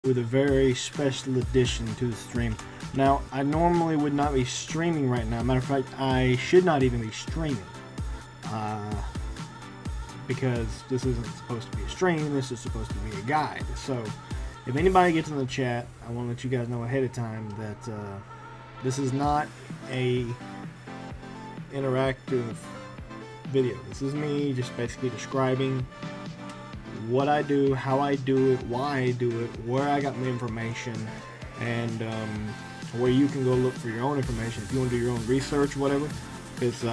with a very special addition to the stream. Now, I normally would not be streaming right now. Matter of fact, I should not even be streaming. Because this isn't supposed to be a stream, this is supposed to be a guide. So, if anybody gets in the chat, I want to let you guys know ahead of time that this is not a interactive video. This is me just basically describing what I do, how I do it, why I do it, where I got my information, and where you can go look for your own information if you want to do your own research or whatever. Because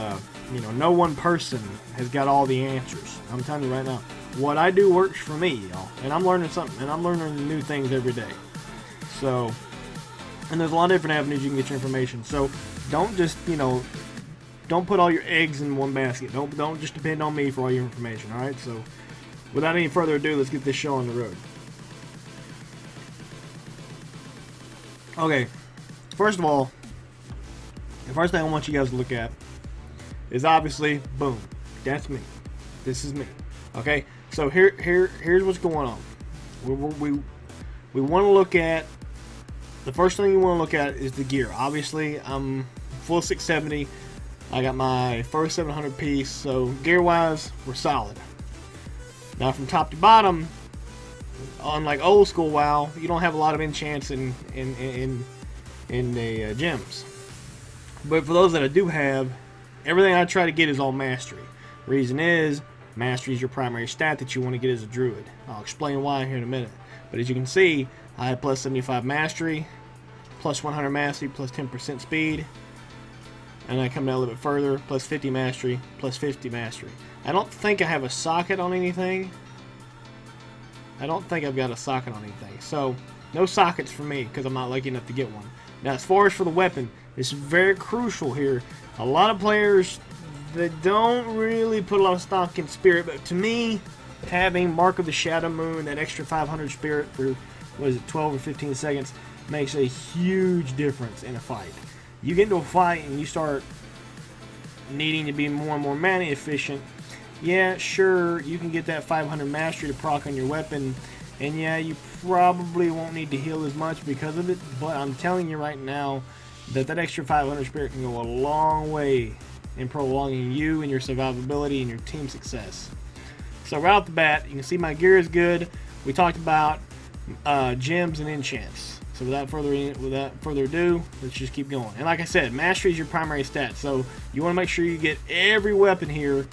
you know, no one person has got all the answers. I'm telling you right now, what I do works for me, y'all, and I'm learning something, and I'm learning new things every day. So, and there's a lot of different avenues you can get your information. So, don't just, you know, don't put all your eggs in one basket. Don't just depend on me for all your information. All right. So, without any further ado, let's get this show on the road. Okay. First of all, the first thing I want you guys to look at is obviously, boom, that's me. This is me. Okay, so here's what's going on. We want to look at, the first thing you want to look at is the gear. Obviously, I'm full 670. I got my first 700 piece, so gear-wise, we're solid. Now, from top to bottom, on like old school WoW, you don't have a lot of enchants in the gems. But for those that I do have, everything I try to get is all mastery. Reason is, mastery is your primary stat that you want to get as a druid. I'll explain why here in a minute. But as you can see, I have plus 75 mastery, plus 100 mastery, plus 10% speed. And I come down a little bit further, plus 50 mastery, plus 50 mastery. I don't think I have a socket on anything. I don't think I've got a socket on anything. So, no sockets for me, because I'm not lucky enough to get one. Now, as far as for the weapon, it's very crucial here. A lot of players that don't really put a lot of stock in spirit, but to me, having Mark of the Shadow Moon, that extra 500 spirit for, what is it, 12 or 15 seconds, makes a huge difference in a fight. You get into a fight and you start needing to be more and more mana efficient. Yeah, sure, you can get that 500 mastery to proc on your weapon, and yeah, you probably won't need to heal as much because of it, but I'm telling you right now that extra 500 spirit can go a long way in prolonging you and your survivability and your team success. So right off the bat, you can see my gear is good. We talked about gems and enchants. So without further ado, let's just keep going. And like I said, mastery is your primary stat, so you want to make sure you get every weapon here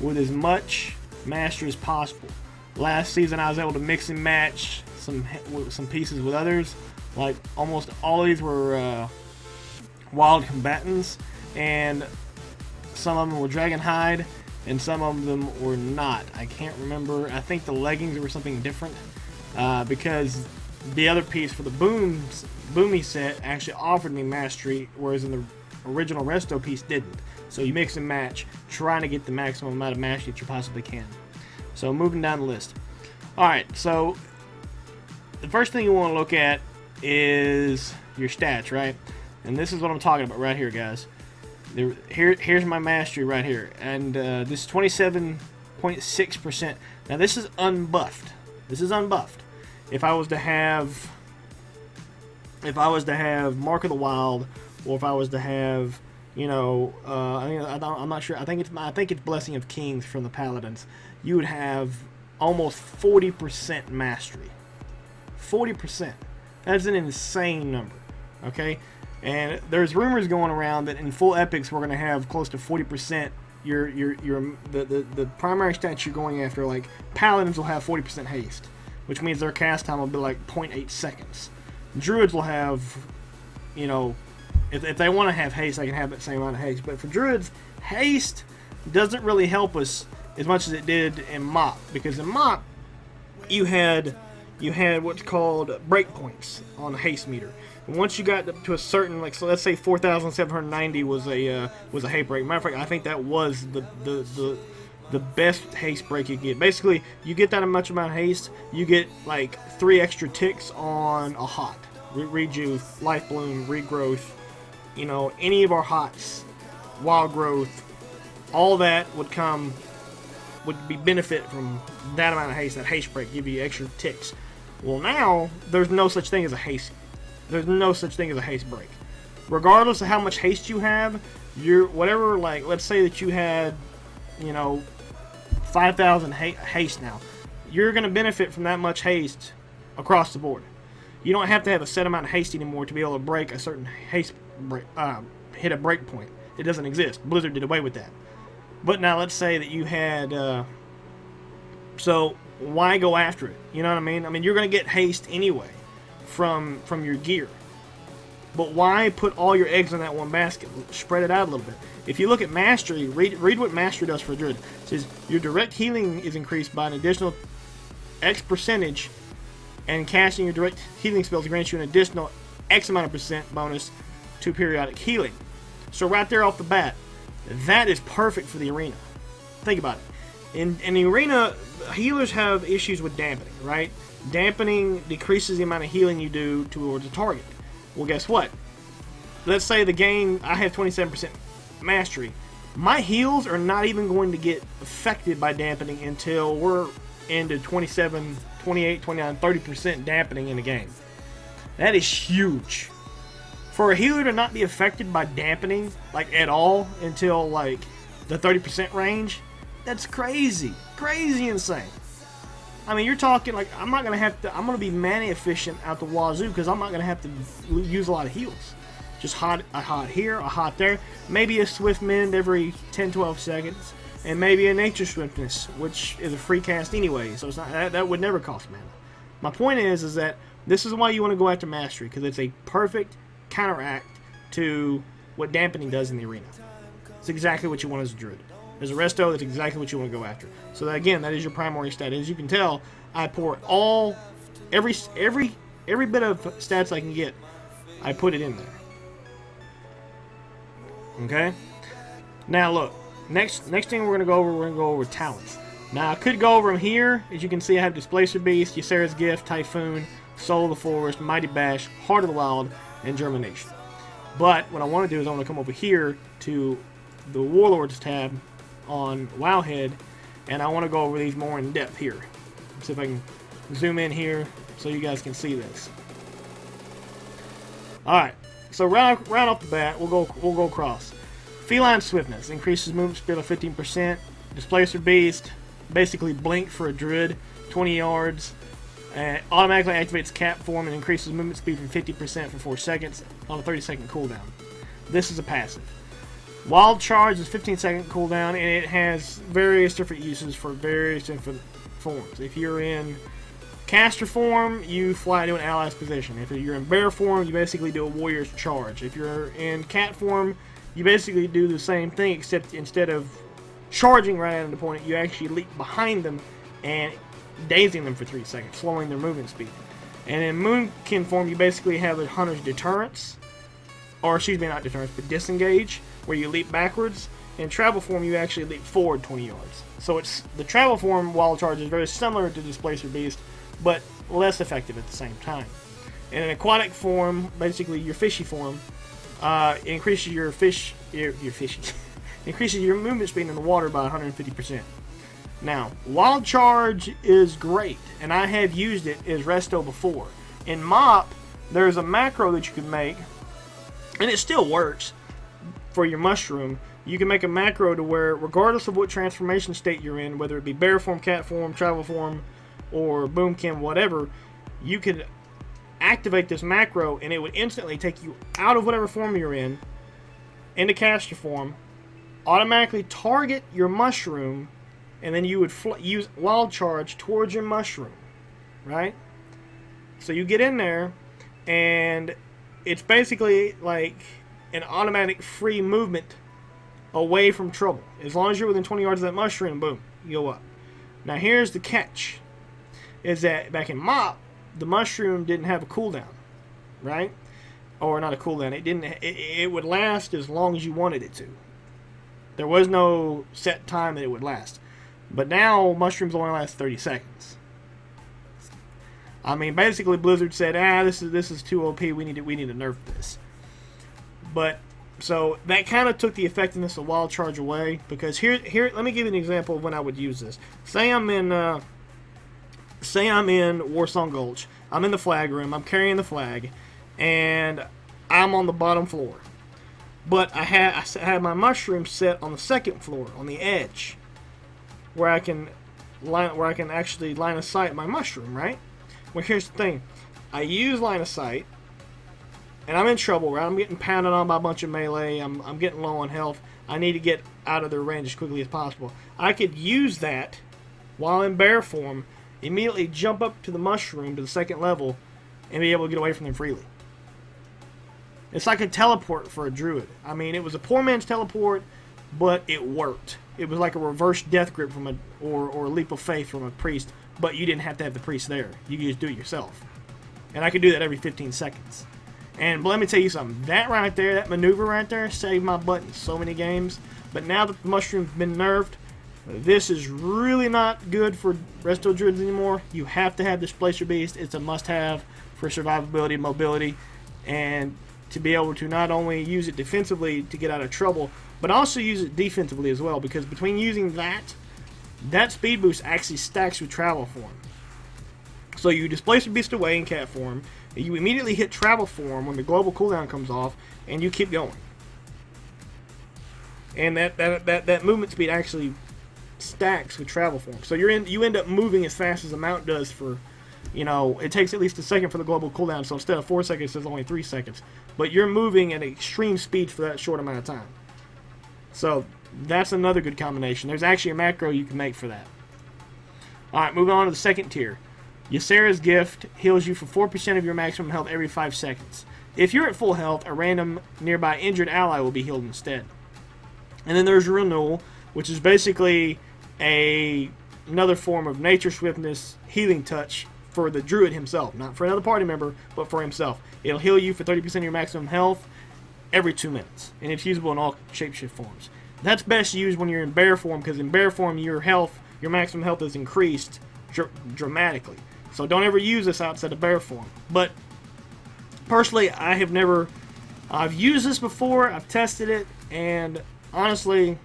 with as much mastery as possible. Last season, I was able to mix and match some pieces with others. Like almost all of these were wild combatants, and some of them were dragon hide, and some of them were not. I can't remember. I think the leggings were something different because the other piece for the boomy set actually offered me mastery, whereas in the original Resto piece didn't. So you mix and match, trying to get the maximum amount of mastery that you possibly can. So moving down the list. Alright, so the first thing you want to look at is your stats, right? And this is what I'm talking about right here, guys. Here's my mastery right here, and this is 27.6%. Now this is unbuffed. This is unbuffed. If I was to have Mark of the Wild, or if I was to have, you know, I'm not sure. I think it's Blessing of Kings from the Paladins. You would have almost 40% mastery. 40%. That's an insane number. Okay. And there's rumors going around that in full epics we're going to have close to 40%. The primary stats you're going after, like paladins will have 40% haste, which means their cast time will be like 0.8 seconds. Druids will have, you know, if they want to have haste, they can have that same amount of haste. But for druids, haste doesn't really help us as much as it did in MOP, because in MOP you had what's called breakpoints on the haste meter. And once you got to a certain, like, so let's say 4,790 was a haste break. Matter of fact, I think that was the best haste break you get. Basically, you get that much amount of haste, you get like 3 extra ticks on a hot. Rejuve, Life Bloom, Regrowth, you know, any of our hots, Wild Growth, all that would be benefit from that amount of haste. That haste break give you extra ticks. Well, now there's no such thing as a haste. There's no such thing as a haste break. Regardless of how much haste you have, you're whatever. Like, let's say that you had, you know, 5,000 haste now. You're going to benefit from that much haste across the board. You don't have to have a set amount of haste anymore to be able to break a certain haste break, hit a break point. It doesn't exist. Blizzard did away with that. But now let's say that you had. So why go after it? You know what I mean? I mean, you're going to get haste anyway from your gear. But why put all your eggs in that one basket? Spread it out a little bit. If you look at Mastery, read what Mastery does for Druid. It says, your direct healing is increased by an additional X percentage, and casting your direct healing spells grants you an additional X amount of percent bonus to periodic healing. So right there off the bat, that is perfect for the arena. Think about it. In the arena, healers have issues with dampening, right? Dampening decreases the amount of healing you do towards a target. Well, guess what? Let's say the game, I have 27% mastery. My heals are not even going to get affected by dampening until we're into 27, 28, 29, 30% dampening in the game. That is huge. For a healer to not be affected by dampening, like, at all, until, like, the 30% range, that's crazy. Crazy insane. I mean, you're talking, like, I'm going to be mana efficient out the wazoo, because I'm not going to have to use a lot of heals. Just a hot here, a hot there, maybe a swift mend every 10-12 seconds, and maybe a nature swiftness, which is a free cast anyway, so it's not, that would never cost mana. My point is that this is why you want to go after Mastery, because it's a perfect counteract to what dampening does in the arena. It's exactly what you want as a Druid. As a Resto, that's exactly what you want to go after. So that, again, that is your primary stat. As you can tell, I pour every bit of stats I can get, I put it in there. Okay? Now look, next thing we're gonna go over talents. Now I could go over them here. As you can see, I have Displacer Beast, Ysera's Gift, Typhoon, Soul of the Forest, Mighty Bash, Heart of the Wild, and Germination. But what I want to do is I want to come over here to the Warlords tab on Wowhead, and I want to go over these more in depth here. Let's see if I can zoom in here so you guys can see this. Alright, so right off the bat, we'll go across. Feline Swiftness increases movement speed by 15%. Displacer Beast, basically blink for a Druid, 20 yards. Automatically activates Cap form and increases movement speed from 50% for 4 seconds on a 30-second cooldown. This is a passive. Wild Charge is 15-second cooldown, and it has various different uses for various different forms. If you're in Caster form, you fly to an ally's position. If you're in Bear form, you basically do a Warrior's Charge. If you're in Cat form, you basically do the same thing, except instead of charging right at an opponent, you actually leap behind them and dazing them for 3 seconds, slowing their movement speed. And in Moonkin form, you basically have a Hunter's Deterrence, or excuse me, not Deterrence, but Disengage, where you leap backwards. In Travel form, you actually leap forward 20 yards. So it's the Travel form Wild Charge is very similar to Displacer Beast, but less effective at the same time. In an Aquatic form, basically your Fishy form, increases your increases your movement speed in the water by 150%. Now, Wild Charge is great, and I have used it as Resto before. In Mop, there's a macro that you can make, and it still works for your mushroom. You can make a macro to where, regardless of what transformation state you're in, whether it be bear form, cat form, travel form, or boomkin, whatever, you could activate this macro and it would instantly take you out of whatever form you're in, into caster form, automatically target your mushroom, and then you would use Wild Charge towards your mushroom, right? So you get in there, and it's basically like an automatic free movement away from trouble. As long as you're within 20 yards of that mushroom, boom, you go up. Now here's the catch, is that back in Mop, the mushroom didn't have a cooldown, right? Or not a cooldown, it would last as long as you wanted it to. There was no set time that it would last. But now mushrooms only last 30 seconds. I mean, basically Blizzard said, this is too OP, we need to nerf this. But so that kind of took the effectiveness of Wild Charge away, because here let me give you an example of when I would use this. Say I'm in say I'm in Warsong Gulch, I'm in the flag room, I'm carrying the flag, and I'm on the bottom floor. But I had my mushroom set on the second floor, on the edge, where I can actually line of sight my mushroom, right? Well, here's the thing. I use line of sight, and I'm in trouble, right? I'm getting pounded on by a bunch of melee. I'm getting low on health. I need to get out of their range as quickly as possible. I could use that while in bear form, immediately jump up to the mushroom to the second level, and be able to get away from them freely. It's like a teleport for a druid. I mean, it was a poor man's teleport, but it worked. It was like a reverse death grip from or a leap of faith from a priest, but you didn't have to have the priest there. You could just do it yourself. And I could do that every 15 seconds. And let me tell you something. That right there, that maneuver right there, saved my butt in so many games. But now that the mushroom's been nerfed, this is really not good for Resto Druids anymore. You have to have Displacer Beast. It's a must-have for survivability, mobility, and to be able to not only use it defensively to get out of trouble, but also use it defensively as well, because between using that speed boost actually stacks with travel form. So you displace the beast away in cat form, and you immediately hit travel form when the global cooldown comes off, and you keep going. And that movement speed actually stacks with travel form. So you end up moving as fast as the mount does for, you know, it takes at least a second for the global cooldown, so instead of 4 seconds, it's only 3 seconds. But you're moving at extreme speed for that short amount of time. So that's another good combination. There's actually a macro you can make for that. Alright, moving on to the second tier. Zera's gift heals you for 4% of your maximum health every 5 seconds. If you're at full health, a random nearby injured ally will be healed instead. And then there's Renewal, which is basically another form of nature swiftness healing touch for the druid himself. Not for another party member, but for himself. It'll heal you for 30% of your maximum health every 2 minutes. And it's usable in all shapeshift forms. That's best used when you're in bear form, because in bear form your maximum health is increased dramatically. So don't ever use this outside of bear form. But personally, I've used this before, I've tested it, and honestly,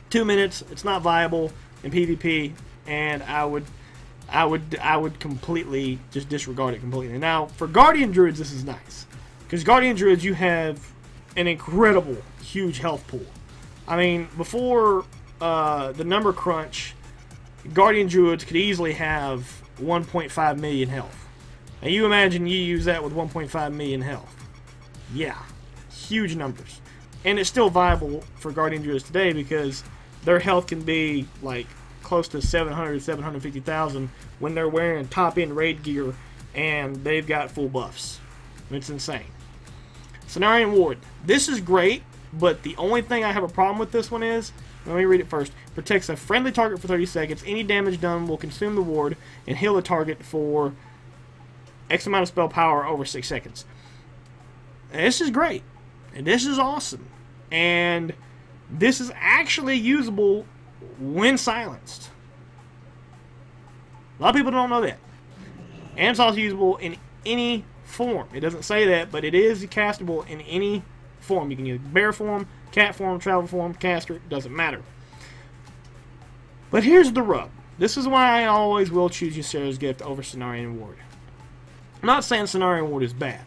2 minutes, it's not viable in PvP, and I would completely just disregard it completely. Now, for Guardian Druids, this is nice. Because Guardian Druids, you have an incredible, huge health pool. I mean, before the number crunch, Guardian Druids could easily have 1.5 million health. And you imagine you use that with 1.5 million health. Yeah, huge numbers. And it's still viable for Guardian Druids today because their health can be like close to 700, 750,000 when they're wearing top-end raid gear and they've got full buffs. It's insane. Cenarian Ward. This is great, but the only thing I have a problem with this one is, let me read it first. Protects a friendly target for 30 seconds. Any damage done will consume the ward and heal the target for X amount of spell power over 6 seconds. And this is great. And this is awesome. And this is actually usable when silenced. A lot of people don't know that. And it's also usable in any form. It doesn't say that, but it is castable in any form. You can use bear form, cat form, travel form, caster, doesn't matter. But here's the rub. This is why I always will choose Zera's gift over Cenarian Ward. I'm not saying Cenarian Ward is bad,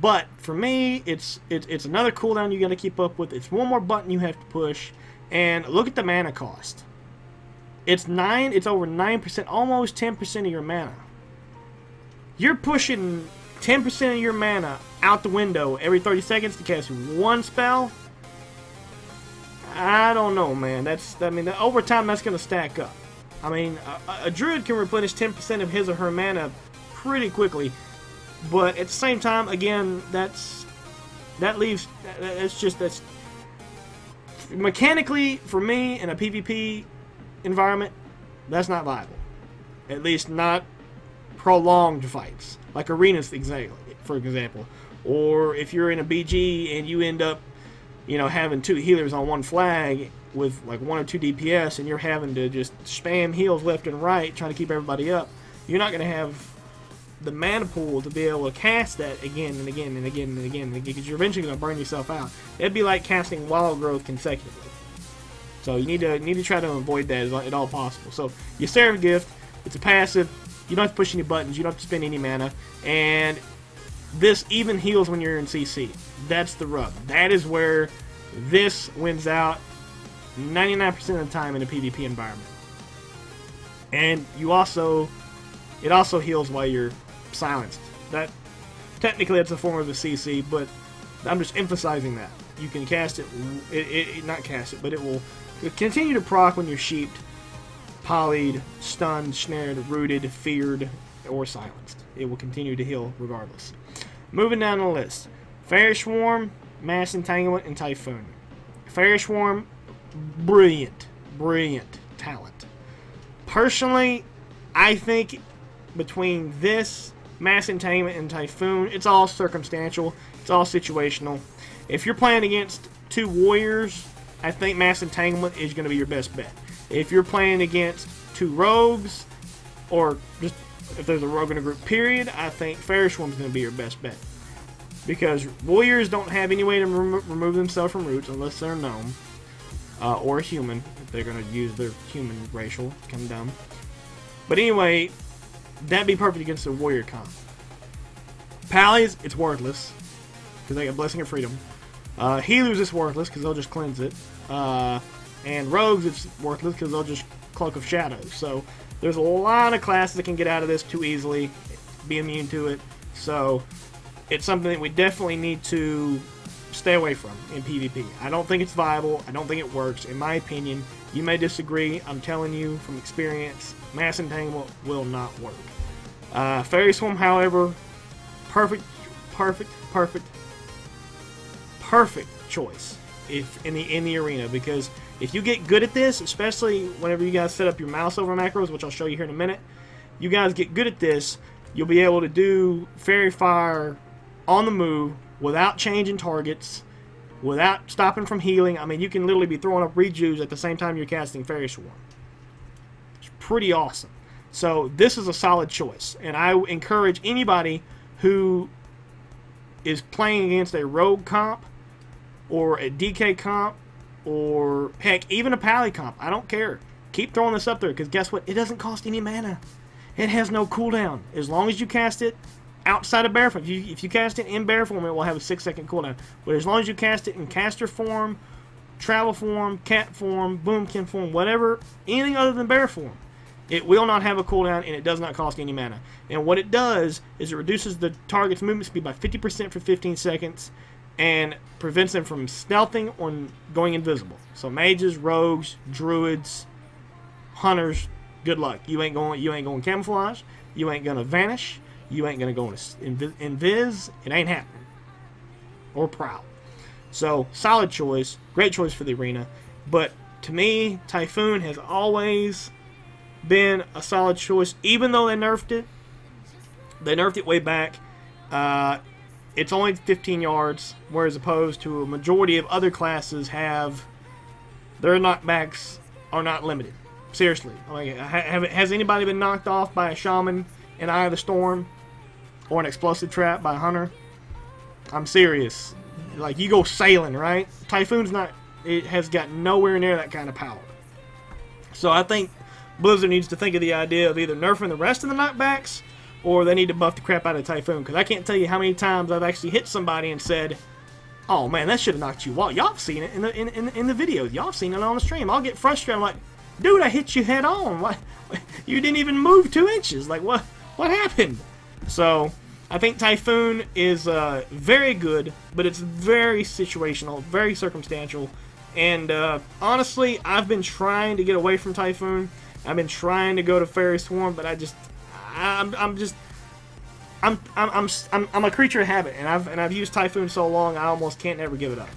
but for me, it's another cooldown you got to keep up with. It's one more button you have to push, and look at the mana cost. It's over 9%, almost 10% of your mana. You're pushing 10% of your mana out the window every 30 seconds to cast one spell. I don't know, man. Over time, that's going to stack up. I mean, a druid can replenish 10% of his or her mana pretty quickly, but at the same time, again, that's mechanically, for me, in a PvP environment, that's not viable. At least not prolonged fights, like arenas, for example. Or if you're in a BG and you end up, having 2 healers on one flag with like 1 or 2 DPS, and you're having to just spam heals left and right trying to keep everybody up, you're not going to have the mana pool to be able to cast that again and again and again and again and again, because you're eventually going to burn yourself out. It'd be like casting Wild Growth consecutively. So you need to try to avoid that at all possible. So Zera's gift It's a passive. You don't have to push any buttons. You don't have to spend any mana. And this even heals when you're in CC. That's the rub. That is where this wins out 99% of the time in a PvP environment. And it also heals while you're silenced. That technically it's a form of a CC, but I'm just emphasizing that. You can cast it, not cast it, but it will continue to proc when you're sheeped, polyed, stunned, snared, rooted, feared, or silenced. It will continue to heal regardless. Moving down the list. Fairy Swarm, Mass Entanglement, and Typhoon. Fairy Swarm, brilliant talent. Personally, I think between this, Mass Entanglement, and Typhoon, it's all circumstantial. It's all situational. If you're playing against two warriors, I think Mass Entanglement is going to be your best bet. If you're playing against two rogues, or just if there's a rogue in a group, period, I think Fairy Swarm is going to be your best bet. Because warriors don't have any way to remove themselves from roots unless they're a gnome or a human. If they're going to use their human racial, kind of dumb. But anyway, that'd be perfect against a warrior comp. Pallies, it's worthless because they got Blessing of Freedom. Healers, it's worthless because they'll just cleanse it. And rogues, it's worthless because they'll just Cloak of Shadows. So there's a lot of classes that can get out of this too easily, be immune to it. So it's something that we definitely need to stay away from in PvP. I don't think it's viable. I don't think it works. In my opinion, you may disagree. I'm telling you from experience, Mass Entanglement will not work. Fairy Swarm, however, perfect choice if in the arena, because if you get good at this, especially whenever you guys set up your mouse over macros, which I'll show you here in a minute, you guys get good at this, you'll be able to do Fairy Fire on the move without changing targets, without stopping from healing. I mean, you can literally be throwing up rejuves at the same time you're casting Fairy Swarm. It's pretty awesome. So this is a solid choice, and I encourage anybody who is playing against a rogue comp or a DK comp or heck, even a Pally comp. I don't care. Keep throwing this up there, because guess what? It doesn't cost any mana. It has no cooldown. As long as you cast it outside of bear form. If you cast it in bear form, it will have a 6-second cooldown. But as long as you cast it in caster form, travel form, cat form, boomkin form, whatever, anything other than bear form, it will not have a cooldown, and it does not cost any mana. And what it does is it reduces the target's movement speed by 50% for 15 seconds and prevents them from stealthing or going invisible. So mages, rogues, druids, hunters, good luck. You ain't going camouflage. You ain't gonna vanish. You ain't gonna go into invis. It ain't happening. Or prowl. So solid choice, great choice for the arena. But to me, Typhoon has always been a solid choice, even though they nerfed it. They nerfed it way back. It's only 15 yards, whereas opposed to a majority of other classes have their knockbacks are not limited. Seriously, like, has anybody been knocked off by a shaman in Eye of the Storm or an explosive trap by a hunter? I'm serious. Like, you go sailing, right? Typhoon's not. It has got nowhere near that kind of power. So I think Blizzard needs to think of the idea of either nerfing the rest of the knockbacks, or they need to buff the crap out of Typhoon. Because I can't tell you how many times I've actually hit somebody and said, "Oh man, that should have knocked you off." Y'all have seen it in the videos. Y'all have seen it on the stream. I'll get frustrated. I'm like, "Dude, I hit you head on. What? You didn't even move 2 inches. Like, what happened?" So I think Typhoon is very good, but it's very situational, very circumstantial. And honestly, I've been trying to get away from Typhoon. I've been trying to go to Fairy Swarm, but I'm a creature of habit, and I've used Typhoon so long I almost can't ever give it up,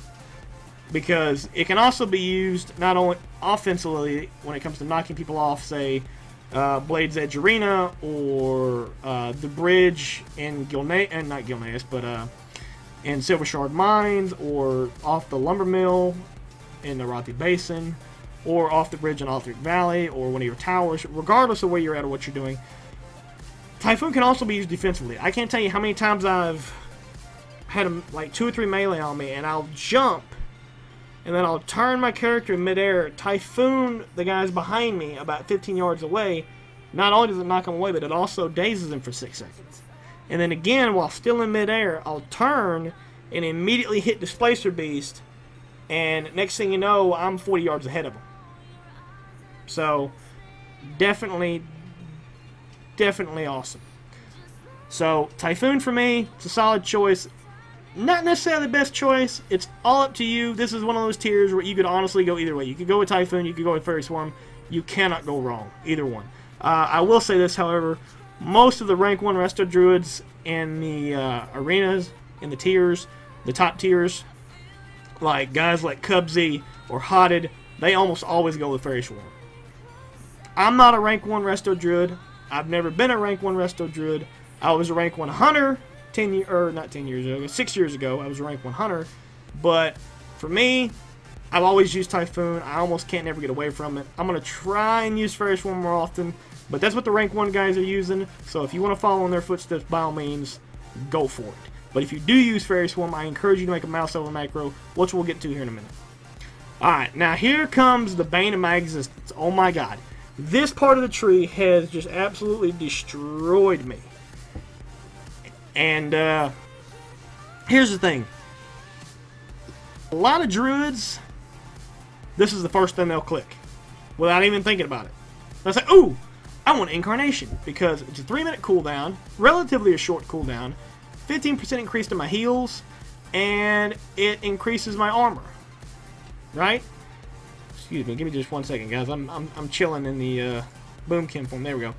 because it can also be used not only offensively when it comes to knocking people off, say Blade's Edge Arena or the bridge in not Gilneas, but in Silver Shard Mines, or off the lumber mill in the Rothi Basin, or off the bridge in Althric Valley, or one of your towers. Regardless of where you're at or what you're doing, Typhoon can also be used defensively. I can't tell you how many times I've had like 2 or 3 melee on me, and I'll jump, and then I'll turn my character in midair, Typhoon the guys behind me about 15 yards away, not only does it knock him away, but it also dazes him for 6 seconds. And then again, while still in midair, I'll turn and immediately hit Displacer Beast, and next thing you know, I'm 40 yards ahead of him. So, definitely awesome. So, Typhoon for me, it's a solid choice. Not necessarily the best choice. It's all up to you. This is one of those tiers where you could honestly go either way. You could go with Typhoon, you could go with Fairy Swarm. You cannot go wrong, either one. I will say this, however, most of the rank 1 Resto Druids in the arenas, in the tiers, the top tiers, like guys like Cubsy or Hotted, they almost always go with Fairy Swarm. I'm not a rank 1 Resto Druid. I've never been a rank 1 Resto Druid. I was a rank 1 Hunter 6 years ago. I was a rank 1 Hunter. But for me, I've always used Typhoon. I almost can't never get away from it. I'm going to try and use Fairy Swarm more often. But that's what the rank 1 guys are using. So if you want to follow in their footsteps, by all means, go for it. But if you do use Fairy Swarm, I encourage you to make a mouse over macro, which we'll get to here in a minute. Alright, now here comes the bane of my existence. Oh my god. This part of the tree has just absolutely destroyed me. And, here's the thing. A lot of Druids, this is the first thing they'll click, without even thinking about it. They'll say, ooh, I want Incarnation, because it's a 3-minute cooldown, relatively a short cooldown, 15% increase to my heals, and it increases my armor. Right? Excuse me, give me just 1 second, guys. I'm chilling in the boom chem form. There we go.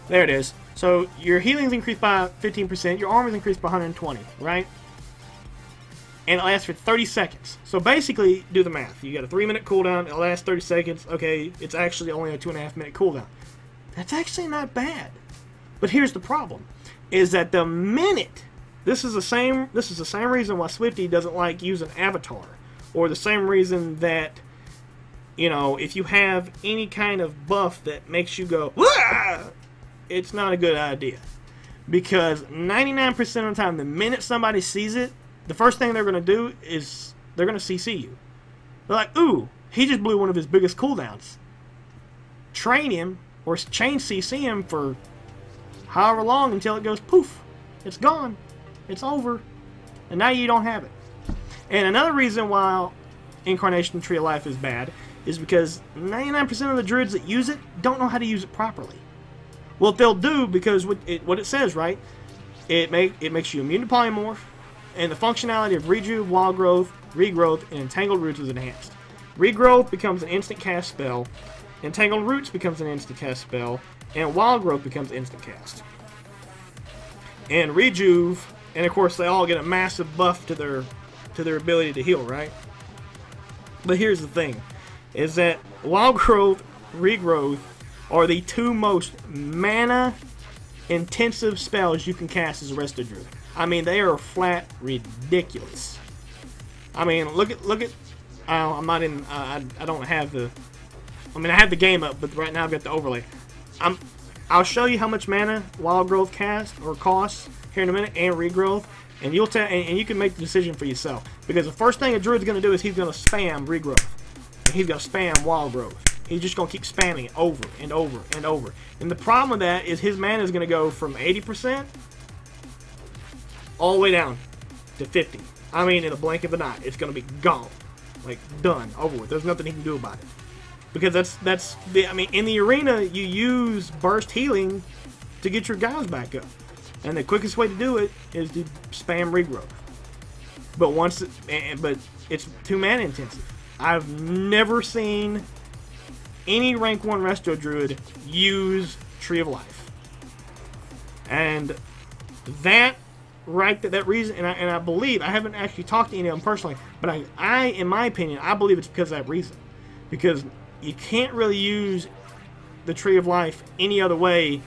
There it is. So your healing's increased by 15%, your armor's increased by 120, right? And it lasts for 30 seconds. So basically, do the math. You got a 3-minute cooldown, it lasts 30 seconds. Okay, it's actually only a 2.5-minute cooldown. That's actually not bad. But here's the problem, is that the minute, this is the same reason why Swifty doesn't like using Avatar, or the same reason that, you know, if you have any kind of buff that makes you go, Wah! It's not a good idea. Because 99% of the time, the minute somebody sees it, the first thing they're going to do is they're going to CC you. They're like, ooh, he just blew one of his biggest cooldowns. Train him, or chain CC him for however long until it goes poof. It's gone. It's over. And now you don't have it. And another reason why Incarnation Tree of Life is bad is because 99% of the Druids that use it don't know how to use it properly. Well, they'll do, because what it says, right? It makes you immune to Polymorph, and the functionality of Rejuve, Wild Growth, Regrowth, and Entangled Roots is enhanced. Regrowth becomes an instant cast spell, Entangled Roots becomes an instant cast spell, and Wild Growth becomes instant cast. And Rejuve, and of course they all get a massive buff to their ability to heal, right? But here's the thing, is that Wild Growth, Regrowth are the 2 most mana intensive spells you can cast as a Resto Druid. I mean, they are flat ridiculous. I mean, look at I'm not in, I don't have the, I mean, I have the game up, but right now I've got the overlay. I'll show you how much mana Wild Growth costs here in a minute, and Regrowth, and you'll and you can make the decision for yourself. Because the first thing a Druid's going to do is he's going to spam Regrowth, and he's going to spam Wild Growth. He's just going to keep spamming it over and over and over. And the problem with that is his mana is going to go from 80% all the way down to 50. I mean, in a blink of an eye, it's going to be gone. Like, done, over with. There's nothing he can do about it. Because that's the, I mean, in the arena, you use burst healing to get your guys back up. And the quickest way to do it is to spam Regrowth. But but it's 2 mana intensive. I've never seen any rank 1 Resto Druid use Tree of Life. And that reason, and I believe, I haven't actually talked to any of them personally, but I in my opinion, I believe it's because of that reason. Because you can't really use the Tree of Life any other way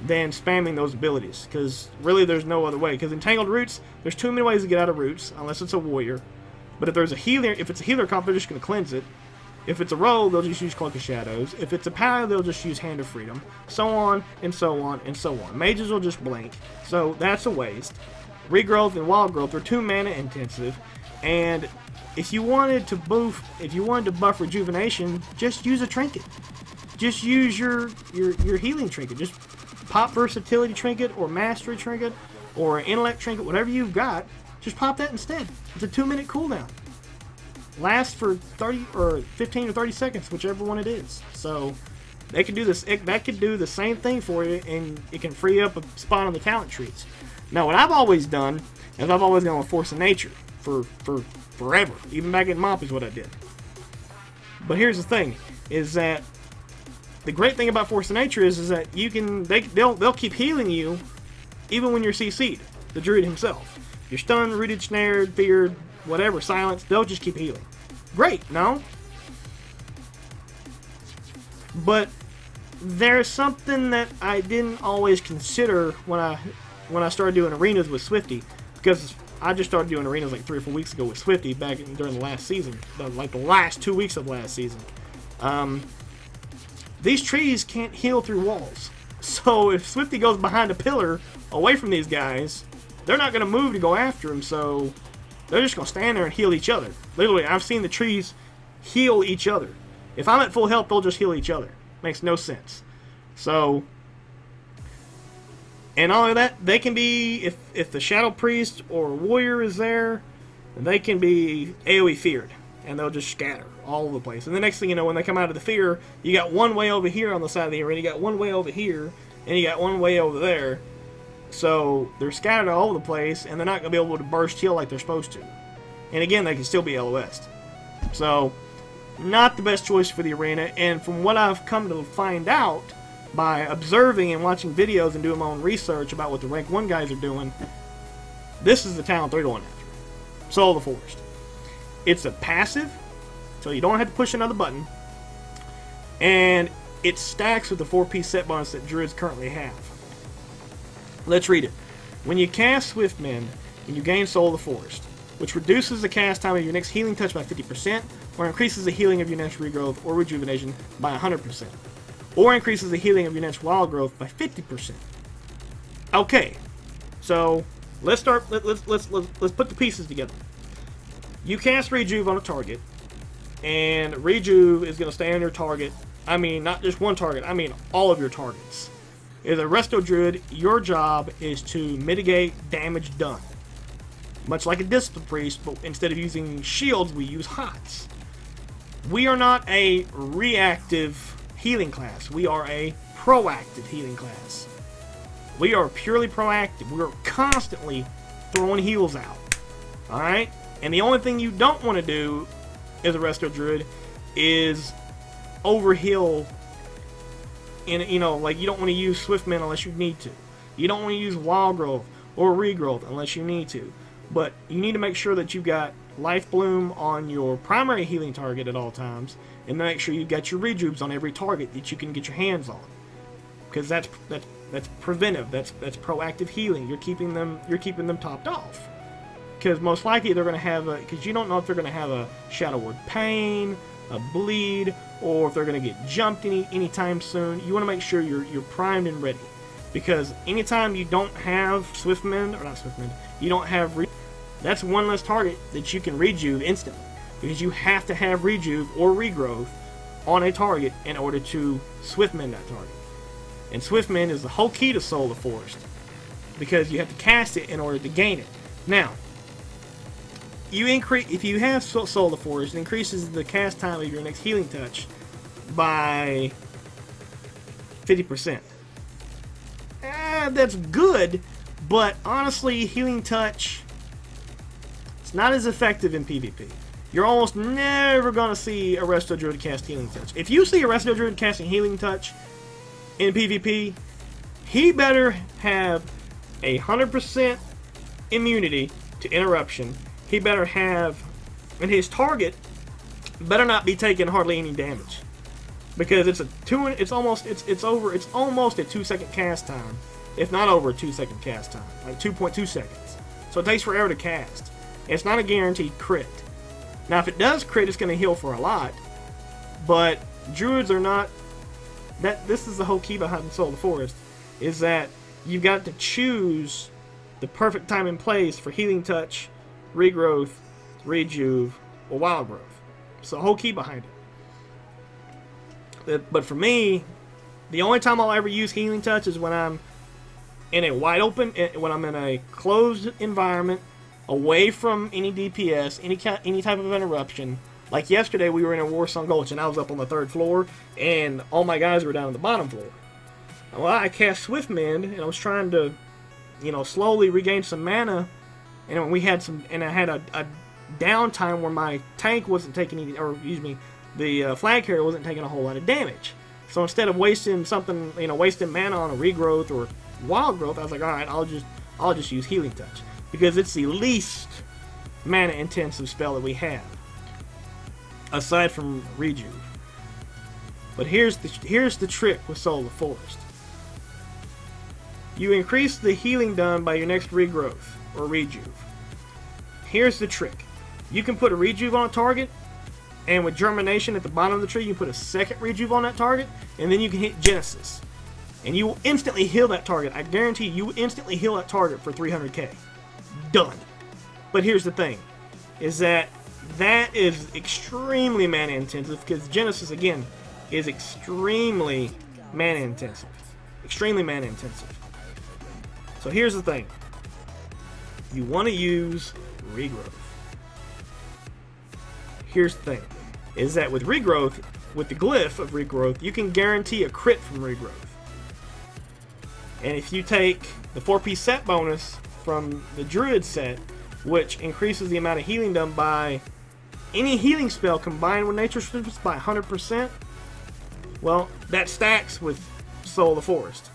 than spamming those abilities. Because really there's no other way. Because Entangled Roots, there's too many ways to get out of Roots, unless it's a warrior. But if there's a healer, if it's a healer comp, they're just going to cleanse it. If it's a rogue, they'll just use Cloak of Shadows. If it's a paladin, they'll just use Hand of Freedom. So on, and so on, and so on. Mages will just blink. So that's a waste. Regrowth and Wild Growth are 2 mana intensive. And if you wanted to buff Rejuvenation, just use a Trinket. just use your healing trinket. Just pop versatility trinket or mastery trinket or intellect trinket, whatever you've got. Just pop that instead. It's a 2-minute cooldown. Lasts for 30 or 15 or 30 seconds, whichever one it is. So they can do this. That could do the same thing for you, and it can free up a spot on the talent trees. Now, what I've always done is I've always gone with Force of Nature for forever. Even back in MOP is what I did. But here's the thing: is that the great thing about Force of Nature is that you can they'll keep healing you even when you're CC'd. The Druid himself. You're stunned, rooted, snared, feared, whatever, silenced, they'll just keep healing. Great, no? But there's something that I didn't always consider when I started doing arenas with Swifty, because I just started doing arenas like 3 or 4 weeks ago with Swifty during the last season, like the last 2 weeks of last season. These trees can't heal through walls. So if Swifty goes behind a pillar away from these guys, they're not going to move to go after him, so they're just going to stand there and heal each other. Literally, I've seen the trees heal each other. If I'm at full health, they'll just heal each other. Makes no sense. So, and all of that, they can be, if the Shadow Priest or Warrior is there, they can be AoE feared, and they'll just scatter all over the place. And the next thing you know, when they come out of the fear, you got one way over here on the side of the arena, you got one way over here, and you got one way over there. So they're scattered all over the place, and they're not going to be able to burst heal like they're supposed to. And again, they can still be LOS'd. So, not the best choice for the arena. And from what I've come to find out by observing and watching videos and doing my own research about what the rank 1 guys are doing, this is the talent they're going after. Soul of the Forest. It's a passive, so you don't have to push another button. And it stacks with the 4-piece set bonus that Druids currently have. Let's read it. When you cast Swiftmend, you gain Soul of the Forest, which reduces the cast time of your next healing touch by 50%, or increases the healing of your next regrowth or rejuvenation by 100%, or increases the healing of your next wild growth by 50%. Okay, so let's start. Let's put the pieces together. You cast Rejuve on a target, and Rejuve is going to stay on your target. I mean, not just one target. I mean all of your targets. As a Resto Druid, your job is to mitigate damage done. Much like a Discipline Priest, but instead of using shields, we use HOTS. We are not a reactive healing class. We are a proactive healing class. We are purely proactive. We are constantly throwing heals out. Alright? And the only thing you don't want to do as a Resto Druid is overheal. And, you know, like, you don't want to use Swiftmend unless you need to. You don't want to use Wild Growth or Regrowth unless you need to. But you need to make sure that you've got Life Bloom on your primary healing target at all times, and make sure you've got your Rejuves on every target that you can get your hands on. Because that's preventive. That's proactive healing. You're keeping them topped off. Because most likely they're going to have because you don't know if they're going to have a Shadow Word Pain, a Bleed, or if they're going to get jumped anytime soon. You want to make sure you're primed and ready. Because anytime you don't have Swiftmend, or not Swiftmend, you don't have that's one less target that you can Rejuve instantly. Because you have to have Rejuve or Regrowth on a target in order to Swiftmend that target. And Swiftmend is the whole key to Soul of the Forest. Because you have to cast it in order to gain it. Now, if you have Soul of the Forest, it increases the cast time of your next healing touch by 50%. That's good, but honestly, healing touch, it's not as effective in PvP. You're almost never going to see a Resto Druid cast healing touch. If you see a Resto Druid casting healing touch in PvP, he better have 100% immunity to interruption. He better have, and his target better not be taking hardly any damage, because it's almost a 2-second cast time, if not over a 2-second cast time, like 2.2 seconds. So it takes forever to cast. It's not a guaranteed crit. Now, if it does crit, it's going to heal for a lot, but Druids are not. This is the whole key behind Soul of the Forest, is that you've got to choose the perfect time and place for healing touch, Regrowth, Rejuve, or Wild Growth. It's the whole key behind it. But for me, the only time I'll ever use Healing Touch is when I'm in a wide open, when I'm in a closed environment, away from any DPS, any type of interruption. Like yesterday, we were in a Warsong Gulch, and I was up on the 3rd floor, and all my guys were down on the bottom floor. Well, I cast Swift Mend, and I was trying to, you know, slowly regain some mana, and we had some, and I had a downtime where my tank wasn't taking any, or excuse me, the flag carrier wasn't taking a whole lot of damage. So instead of wasting something, you know, wasting mana on a regrowth or wild growth, I was like, all right, I'll just use Healing Touch, because it's the least mana intensive spell that we have, aside from Rejuve. But here's the trick with Soul of the Forest. You increase the healing done by your next regrowth or Rejuve. Here's the trick. You can put a Rejuve on a target, and with Germination at the bottom of the tree, you put a second Rejuve on that target, and then you can hit Genesis. And you will instantly heal that target. I guarantee you will instantly heal that target for 300k. Done. But here's the thing, is that is extremely mana intensive, because Genesis, again, is extremely mana intensive. Extremely mana intensive. So here's the thing. You want to use Regrowth. Here's the thing, is that with Regrowth, with the Glyph of Regrowth, you can guarantee a crit from Regrowth. And if you take the 4-piece set bonus from the Druid set, which increases the amount of healing done by any healing spell combined with Nature Swiftness by 100%, well, that stacks with Soul of the Forest.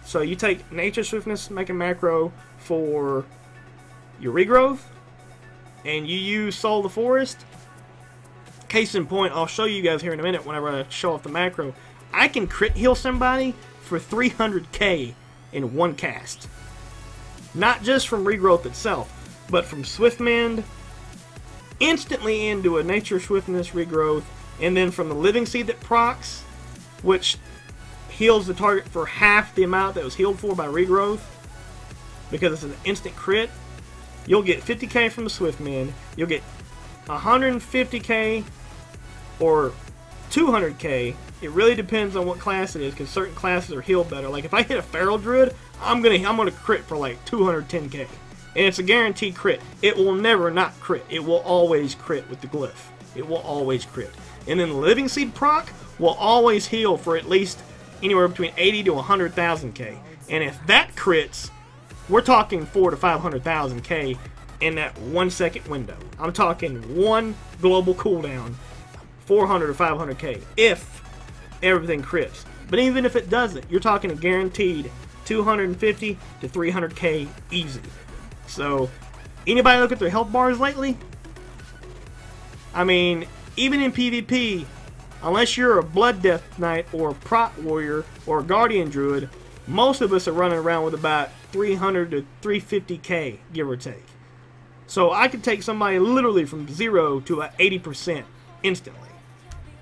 So you take Nature Swiftness, make a macro for your Regrowth, and you use Soul of the Forest. Case in point, I'll show you guys here in a minute whenever I show off the macro. I can crit heal somebody for 300k in one cast. Not just from Regrowth itself, but from Swift Mend, instantly into a Nature Swiftness Regrowth, and then from the Living Seed that procs, which heals the target for half the amount that was healed for by Regrowth, because it's an instant crit. You'll get 50k from the Swift Mend, you'll get 150k or 200k. It really depends on what class it is, because certain classes are healed better. Like if I hit a Feral Druid, I'm gonna crit for like 210k, and it's a guaranteed crit. It will never not crit. It will always crit with the Glyph. It will always crit. And then the Living Seed proc will always heal for at least anywhere between 80 to 100,000k. And if that crits, we're talking 4 to 500,000k in that 1 second window. I'm talking one global cooldown, 400 to 500k if everything crits. But even if it doesn't, you're talking a guaranteed 250 to 300k easy. So anybody look at their health bars lately? I mean, even in PvP, unless you're a Blood Death Knight or a Prot Warrior or a Guardian Druid, most of us are running around with about 300 to 350k, give or take. So I could take somebody literally from 0 to 80% instantly.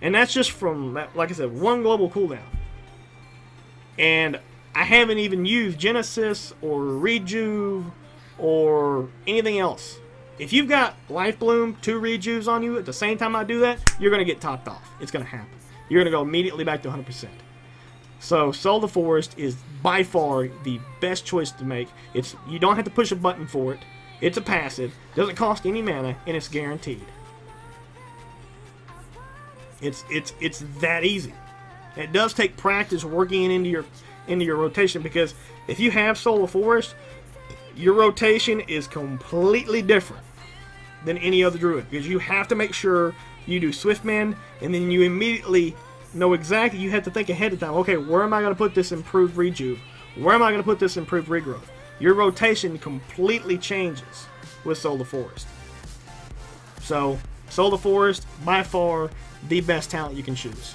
And that's just from, like I said, one global cooldown. And I haven't even used Genesis or Rejuve or anything else. If you've got Life Bloom, 2 Rejuves on you at the same time I do that, you're going to get topped off. It's going to happen. You're going to go immediately back to 100%. So Soul of the Forest is by far the best choice to make. You don't have to push a button for it. It's a passive, doesn't cost any mana, and it's guaranteed. It's that easy. It does take practice working it into your rotation, because if you have Soul of Forest, your rotation is completely different than any other Druid, because you have to make sure you do Swift Mend, and then you immediately know exactly, you have to think ahead of time, okay, where am I going to put this improved Rejuve? Where am I going to put this improved Regrowth? Your rotation completely changes with Soul of the Forest. So, Soul of the Forest, by far, the best talent you can choose.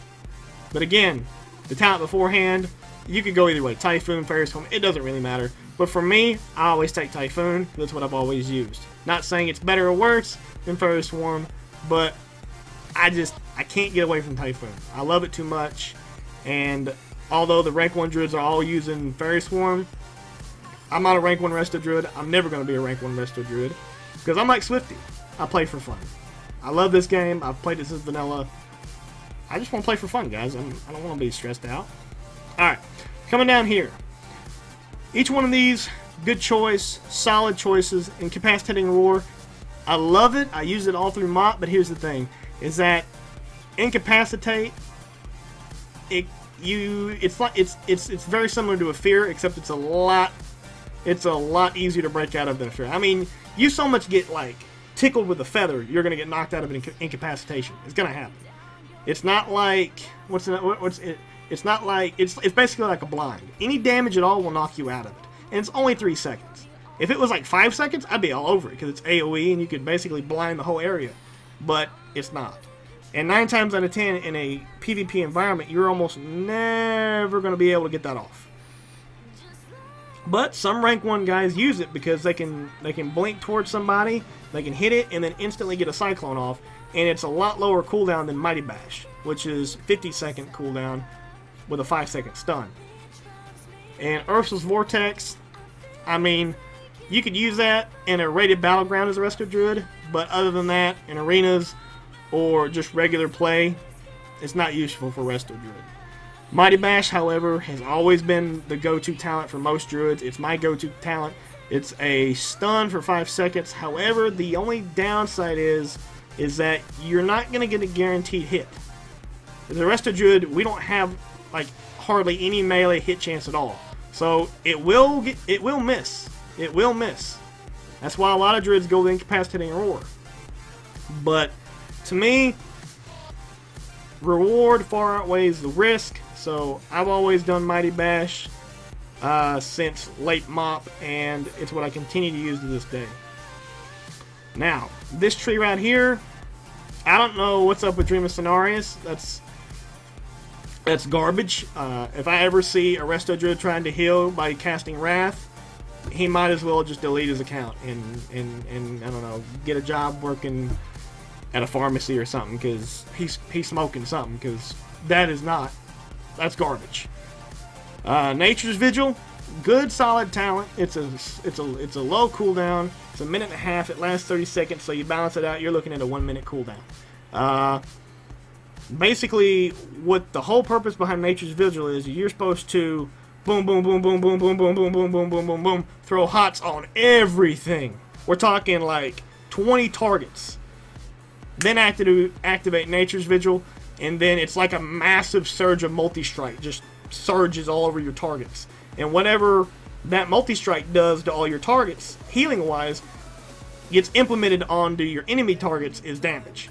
But again, the talent beforehand, you could go either way. Typhoon, Fairy Swarm, it doesn't really matter. But for me, I always take Typhoon. That's what I've always used. Not saying it's better or worse than Fairy Swarm, but I can't get away from Typhoon. I love it too much. And although the rank 1 Druids are all using Fairy Swarm, I'm not a rank 1 Resto Druid. I'm never going to be a rank 1 Resto Druid, because I'm like Swifty. I play for fun. I love this game. I've played it since vanilla. I just want to play for fun, guys. I don't want to be stressed out. Alright, coming down here. Each one of these, good choice, solid choices. Incapacitating Roar, I love it. I use it all through MOP, but here's the thing, is that Incapacitate, it's very similar to a Fear, except it's a lot easier to break out of than a Fear. I mean, you so much get like tickled with a feather, you're gonna get knocked out of an incapacitation. It's gonna happen. It's not like it's not like it's basically like a blind. Any damage at all will knock you out of it, and it's only 3 seconds. If it was like 5 seconds, I'd be all over it because it's AOE and you could basically blind the whole area, but it's not. And 9 times out of 10 in a PvP environment, you're almost never going to be able to get that off. But some rank 1 guys use it because they can blink towards somebody, they can hit it, and then instantly get a Cyclone off. And it's a lot lower cooldown than Mighty Bash, which is 50-second cooldown with a 5-second stun. And Ursul's Vortex, I mean, you could use that in a rated battleground as a Resto Druid, but other than that, in arenas or just regular play, it's not useful for Resto Druid. Mighty Bash, however, has always been the go-to talent for most Druids. It's my go-to talent. It's a stun for 5 seconds. However, the only downside is that you're not going to get a guaranteed hit. As a Resto Druid, we don't have like hardly any melee hit chance at all. So it will miss. It will miss. That's why a lot of Druids go with Incapacitating Roar. But to me, reward far outweighs the risk. So I've always done Mighty Bash since late MOP, and it's what I continue to use to this day. Now, this tree right here, I don't know what's up with Dream of Cenarius. That's garbage. If I ever see a Resto Druid trying to heal by casting Wrath, he might as well just delete his account and I don't know, get a job working at a pharmacy or something, because he's smoking something, because that's garbage. Nature's Vigil, good solid talent. It's a low cooldown. It's a minute and a half. It lasts 30 seconds, so you balance it out, you're looking at a 1 minute cooldown. Basically, what the whole purpose behind Nature's Vigil is, you're supposed to boom, boom, boom, boom, boom, boom, boom, boom, boom, boom, boom, boom, boom, throw hots on everything. We're talking like 20 targets. Then activate Nature's Vigil, and then it's like a massive surge of multi-strike. Just surges all over your targets. And whatever that multi-strike does to all your targets, healing-wise, gets implemented onto your enemy targets as damage.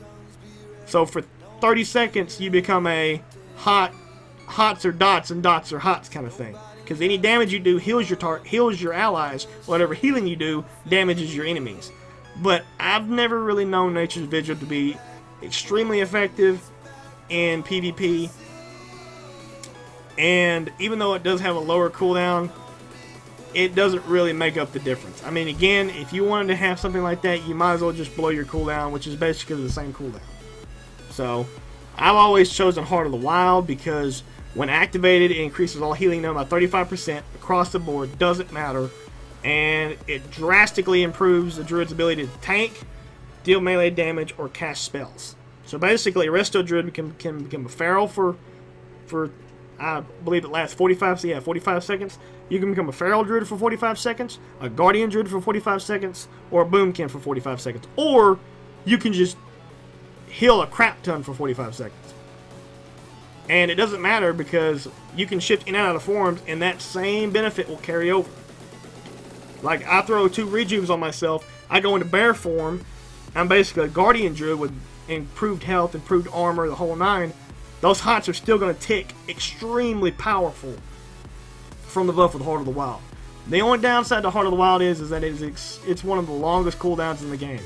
So for 30 seconds, you become a hots are dots and dots are hots kind of thing. Because any damage you do heals your allies. Whatever healing you do damages your enemies. But I've never really known Nature's Vigil to be extremely effective in PvP. And even though it does have a lower cooldown, it doesn't really make up the difference. I mean, again, if you wanted to have something like that, you might as well just blow your cooldown, which is basically the same cooldown. So, I've always chosen Heart of the Wild because when activated, it increases all healing done by 35% across the board, doesn't matter. And it drastically improves the Druid's ability to tank, deal melee damage, or cast spells. So basically, a Resto Druid can become a Feral for I believe it lasts 45 seconds. You can become a Feral Druid for 45 seconds, a Guardian Druid for 45 seconds, or a Boomkin for 45 seconds. Or you can just heal a crap ton for 45 seconds. And it doesn't matter because you can shift in and out of forms, and that same benefit will carry over. Like, I throw 2 rejuves on myself, I go into bear form, I'm basically a Guardian Druid with improved health, improved armor, the whole 9. Those hots are still going to tick extremely powerful from the buff with Heart of the Wild. The only downside to Heart of the Wild is that it's one of the longest cooldowns in the game.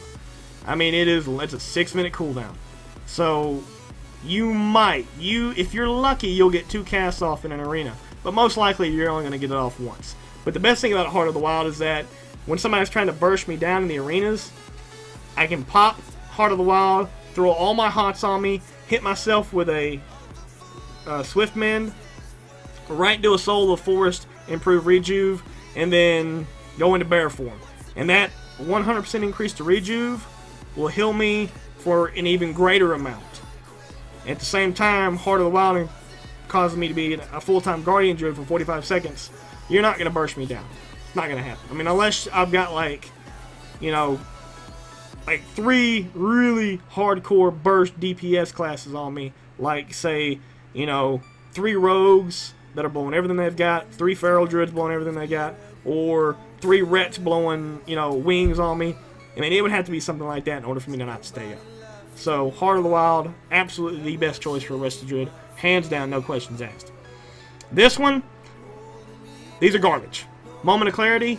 I mean, it's a 6-minute cooldown. So, if you're lucky, you'll get 2 casts off in an arena. But most likely, you're only going to get it off once. But the best thing about Heart of the Wild is that when somebody's trying to burst me down in the arenas, I can pop Heart of the Wild, throw all my hots on me, hit myself with a Swift Mend, right into a Soul of the Forest, improve Rejuve, and then go into bear form. And that 100% increase to Rejuve will heal me for an even greater amount. At the same time, Heart of the Wild causes me to be a full-time Guardian Druid for 45 seconds, you're not going to burst me down. It's not going to happen. I mean, unless I've got, like, you know, like 3 really hardcore burst DPS classes on me. Like, say, you know, 3 Rogues that are blowing everything they've got, 3 Feral Druids blowing everything they got, or 3 Rets blowing, you know, wings on me. I mean, it would have to be something like that in order for me to not stay up. So, Heart of the Wild, absolutely the best choice for a Resto Druid. Hands down, no questions asked. This one, these are garbage. Moment of Clarity,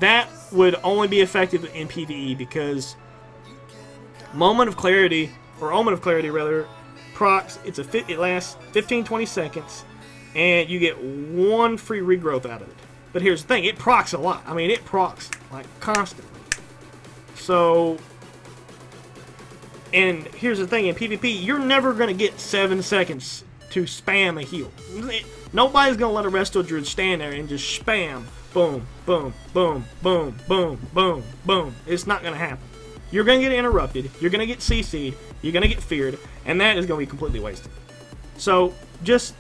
that would only be effective in PvE because Moment of Clarity, or Omen of Clarity rather, procs, it lasts 15-20 seconds, and you get 1 free regrowth out of it. But here's the thing, it procs a lot. I mean, it procs, like, constantly. So, and here's the thing, in PvP, you're never going to get 7 seconds to spam a heal. Nobody's going to let a Resto Druid stand there and just spam. Boom, boom, boom, boom, boom, boom, boom. It's not going to happen. You're going to get interrupted, you're going to get CC'd, you're going to get feared, and that is going to be completely wasted. So, just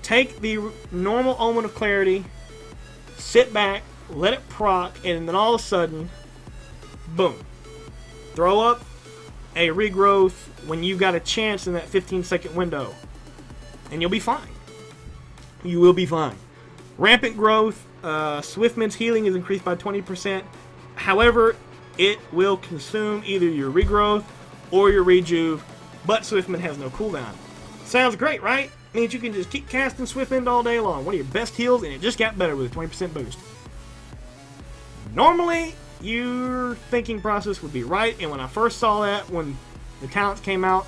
take the normal Omen of Clarity, sit back, let it proc, and then all of a sudden, boom. Throw up a regrowth when you've got a chance in that 15-second window, and you'll be fine. You will be fine. Rampant Growth, Swiftman's healing is increased by 20%. However, it will consume either your regrowth or your rejuve, but Swiftman has no cooldown. Sounds great, right? Means you can just keep casting Swiftman all day long. One of your best heals, and it just got better with a 20% boost. Normally, your thinking process would be right, and when I first saw that, when the talents came out,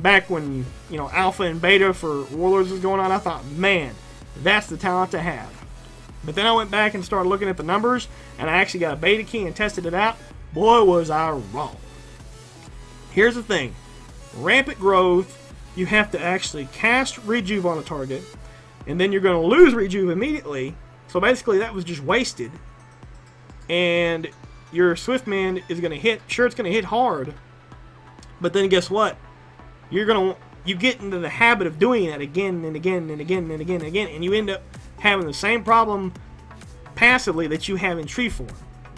back when, you know, Alpha and Beta for Warlords was going on, I thought, man, that's the talent to have. But then I went back and started looking at the numbers, and I actually got a beta key and tested it out. Boy, was I wrong. Here's the thing. Rampant Growth, you have to actually cast Rejuve on a target, and then you're going to lose Rejuve immediately. So basically that was just wasted. And your Swiftman is going to hit, sure it's going to hit hard, but then guess what? You get into the habit of doing that again and again and again and again and again, and you end up having the same problem passively that you have in tree form.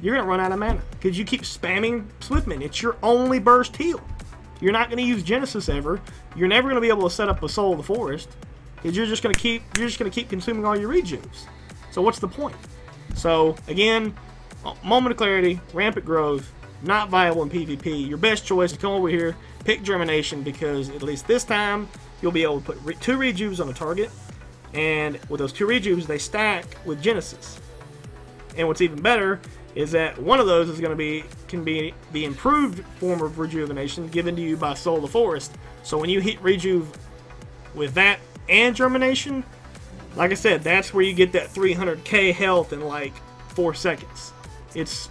You're going to run out of mana because you keep spamming Swiftman. It's your only burst heal. You're not going to use Genesis ever. You're never going to be able to set up a Soul of the Forest because you're just going to keep consuming all your rejuves. So what's the point? So again, Moment of Clarity, Rampant Growth, not viable in PvP. Your best choice is come over here, pick Germination, because at least this time you'll be able to put 2 rejuves on a target, and with those 2 rejuves they stack with Genesis. And what's even better is that one of those is going to can be the improved form of rejuvenation given to you by Soul of the Forest. So when you hit rejuve with that and Germination, like I said, that's where you get that 300k health in like 4 seconds. It's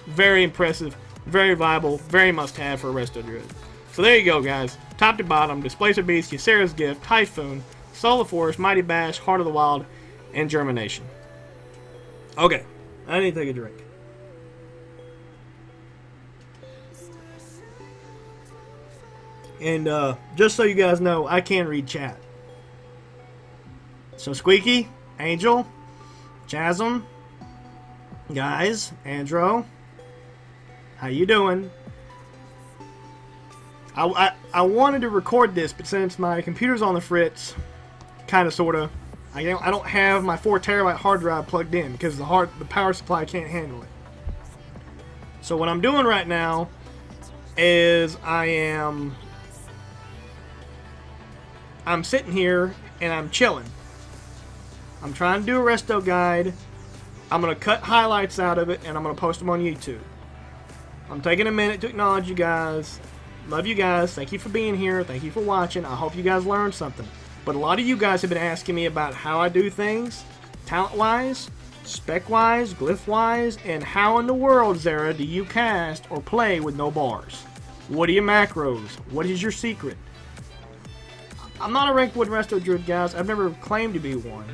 very impressive, very viable, very must-have for a Resto Druid. So there you go, guys. Top to bottom, Displacer Beast, Ysera's Gift, Typhoon, Soul of the Forest, Mighty Bash, Heart of the Wild, and Germination. Okay, I need to take a drink. And just so you guys know, I can read chat. So Squeaky, Angel, Chasm, guys, Andro, how you doing? I wanted to record this, but since my computer's on the fritz, kind of, sort of, I don't have my 4 terabyte hard drive plugged in because the power supply can't handle it. So what I'm doing right now is I'm sitting here and I'm chilling. I'm trying to do a resto guide. I'm going to cut highlights out of it and I'm going to post them on YouTube. I'm taking a minute to acknowledge you guys. Love you guys. Thank you for being here. Thank you for watching. I hope you guys learned something. But a lot of you guys have been asking me about how I do things, talent-wise, spec-wise, glyph-wise, and how in the world, Zera, do you cast or play with no bars? What are your macros? What is your secret? I'm not a ranked wood resto druid, guys. I've never claimed to be one.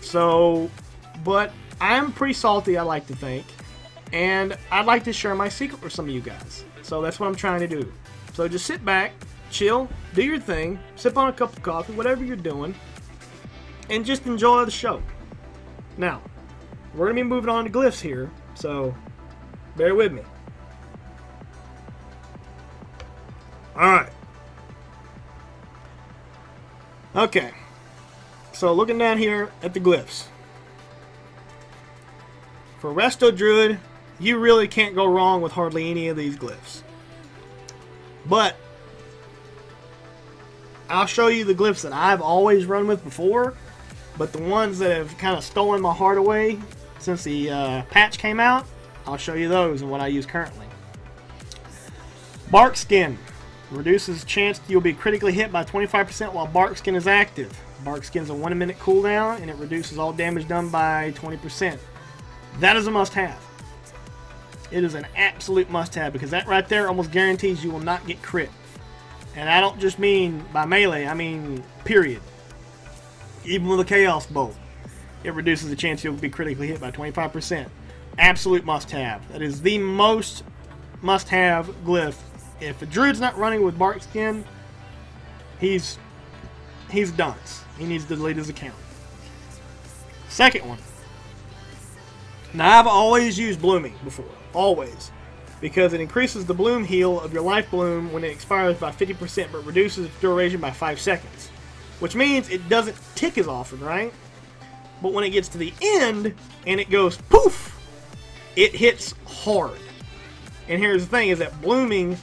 So, but I'm pretty salty, I like to think. And I'd like to share my secret with some of you guys. So that's what I'm trying to do. So just sit back, chill, do your thing, sip on a cup of coffee, whatever you're doing, and just enjoy the show. Now, we're going to be moving on to glyphs here, so bear with me. Alright. Okay. So looking down here at the glyphs. For Resto Druid, you really can't go wrong with hardly any of these glyphs. But I'll show you the glyphs that I've always run with before, but the ones that have kind of stolen my heart away since the patch came out, I'll show you those and what I use currently. Bark Skin reduces the chance you'll be critically hit by 25% while Bark Skin is active. Bark Skin is a 1 minute cooldown and it reduces all damage done by 20%. That is a must-have. It is an absolute must-have because that right there almost guarantees you will not get crit. And I don't just mean by melee, I mean period. Even with a Chaos Bolt, it reduces the chance you'll be critically hit by 25%. Absolute must-have. That is the most must-have glyph. If a Druid's not running with Bark Skin, he's done. He needs to delete his account. Second one. Now, I've always used Blooming before. Always. Because it increases the bloom heal of your life bloom when it expires by 50%, but reduces its duration by 5 seconds. Which means it doesn't tick as often, right? But when it gets to the end, and it goes poof, it hits hard. And here's the thing, is that Blooming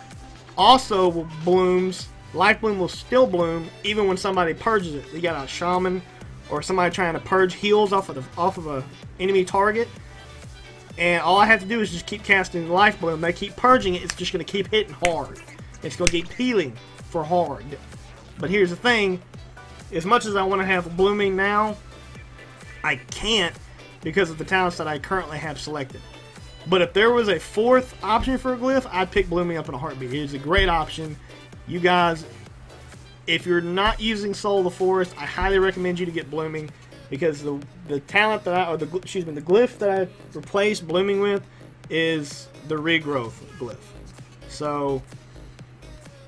also blooms, life bloom will still bloom, even when somebody purges it. You got a shaman, or somebody trying to purge heals off of a enemy target. And all I have to do is just keep casting Life Bloom. They keep purging it. It's just going to keep hitting hard. It's going to keep healing for hard. But here's the thing. As much as I want to have Blooming now, I can't because of the talents that I currently have selected. But if there was a fourth option for a glyph, I'd pick Blooming up in a heartbeat. It is a great option. You guys, if you're not using Soul of the Forest, I highly recommend you to get Blooming. Because the talent that the glyph that I replaced Blooming with is the Regrowth glyph. So,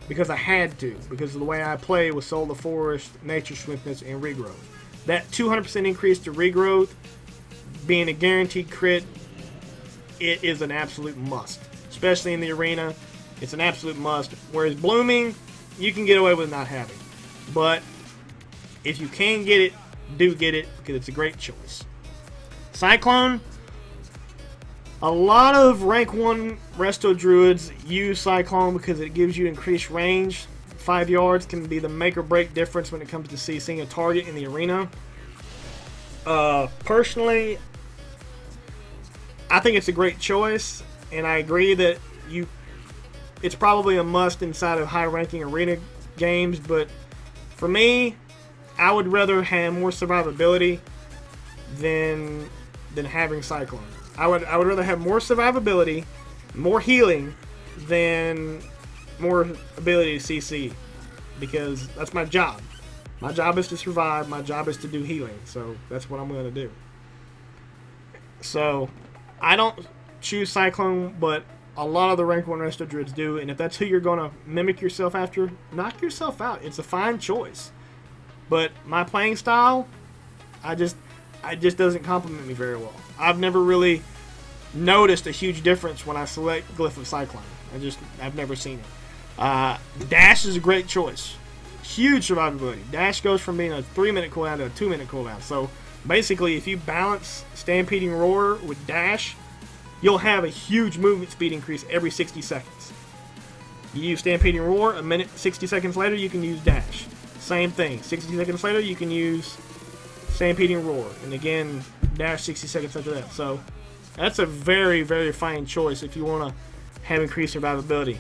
because I had to, because of the way I play with Soul of the Forest, Nature Swiftness, and Regrowth. That 200% increase to Regrowth, being a guaranteed crit, it is an absolute must. Especially in the arena, it's an absolute must. Whereas Blooming, you can get away with not having. But, if you can get it, do get it, because it's a great choice. Cyclone. A lot of rank 1 Resto Druids use Cyclone because it gives you increased range. 5 yards can be the make or break difference when it comes to CCing a target in the arena. Personally, I think it's a great choice, and I agree that it's probably a must inside of high ranking arena games, but for me, I would rather have more survivability than having Cyclone. I would rather have more survivability, more healing, than more ability to CC. Because that's my job. My job is to survive, my job is to do healing. So that's what I'm going to do. So I don't choose Cyclone, but a lot of the rank 1 Resto Druids do. And if that's who you're going to mimic yourself after, knock yourself out. It's a fine choice. But my playing style, it just doesn't complement me very well. I've never really noticed a huge difference when I select Glyph of Cyclone. I've never seen it. Dash is a great choice. Huge survivability. Dash goes from being a 3-minute cooldown to a 2-minute cooldown. So basically, if you balance Stampeding Roar with Dash, you'll have a huge movement speed increase every 60 seconds. You use Stampeding Roar, a minute, 60 seconds later, you can use Dash. Same thing. 60 seconds later, you can use Stampeding Roar. And again, Dash 60 seconds after that. So, that's a very, very fine choice if you want to have increased survivability.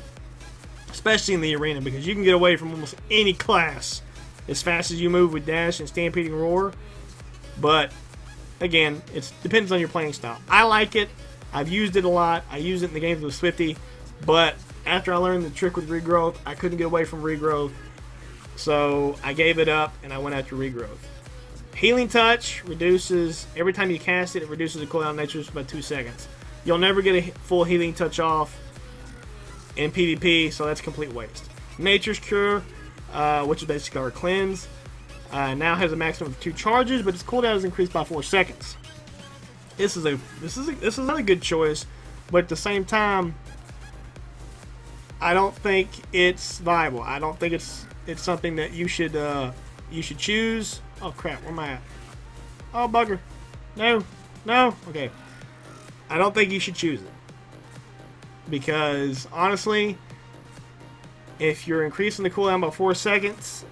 Especially in the arena, because you can get away from almost any class as fast as you move with Dash and Stampeding Roar. But, again, it depends on your playing style. I like it. I've used it a lot. I use it in the games with Swifty. But, after I learned the trick with Regrowth, I couldn't get away from Regrowth. So I gave it up and I went after Regrowth. Healing Touch reduces, every time you cast it, it reduces the cooldown nature by 2 seconds. You'll never get a full Healing Touch off in PvP, so that's complete waste. Nature's Cure, which is basically our cleanse, now has a maximum of 2 charges, but its cooldown is increased by 4 seconds. This is another good choice, but at the same time, I don't think it's viable. I don't think it's something that you should choose. Oh crap, where am I at? Oh bugger, no. Okay, I don't think you should choose it because honestly, if you're increasing the cooldown by 4 seconds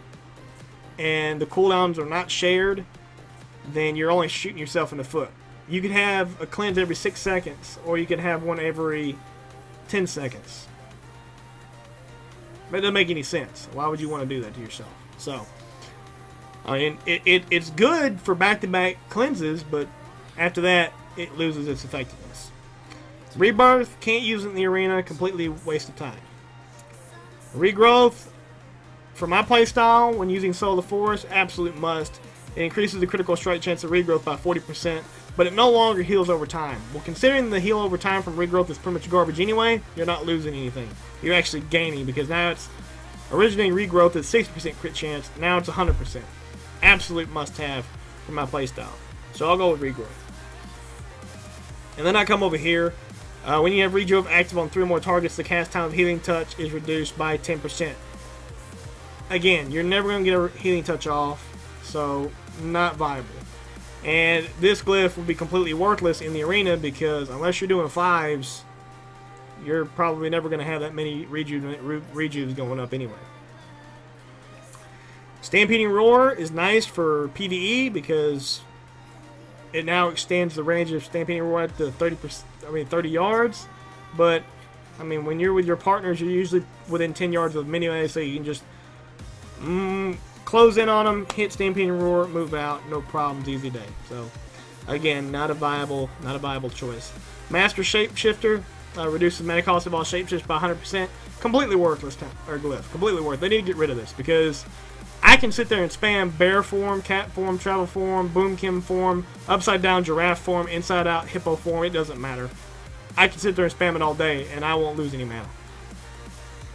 and the cooldowns are not shared, then you're only shooting yourself in the foot. You can have a cleanse every 6 seconds, or you can have one every 10 seconds. But it doesn't make any sense. Why would you want to do that to yourself? So, I mean, it's good for back-to-back cleanses, but after that, it loses its effectiveness. Rebirth, can't use it in the arena, completely waste of time. Regrowth, for my playstyle, when using Soul of the Forest, absolute must. It increases the critical strike chance of regrowth by 40%, but it no longer heals over time. Well, considering the heal over time from regrowth is pretty much garbage anyway, you're not losing anything. You're actually gaining, because now it's originating regrowth is 60% crit chance, now it's 100%. Absolute must-have for my playstyle. So I'll go with regrowth. And then I come over here. When you have regrowth active on 3 or more targets, the cast time of Healing Touch is reduced by 10%. Again, you're never going to get a Healing Touch off, so not viable. And this glyph will be completely worthless in the arena because unless you're doing 5s, you're probably never going to have that many rejuves going up anyway. Stampeding Roar is nice for PvE because it now extends the range of Stampeding Roar to 30 yards. But I mean, when you're with your partners, you're usually within 10 yards of them anyway, so you can just close in on them, hit Stampeding Roar, move out, no problems, easy day. So again, not a viable choice. Master Shapeshifter reduces mana cost of all shapeshifts by 100%. Completely worthless glyph. Completely worthless. They need to get rid of this because I can sit there and spam bear form, cat form, travel form, boomkin form, upside down giraffe form, inside out hippo form. It doesn't matter. I can sit there and spam it all day and I won't lose any mana.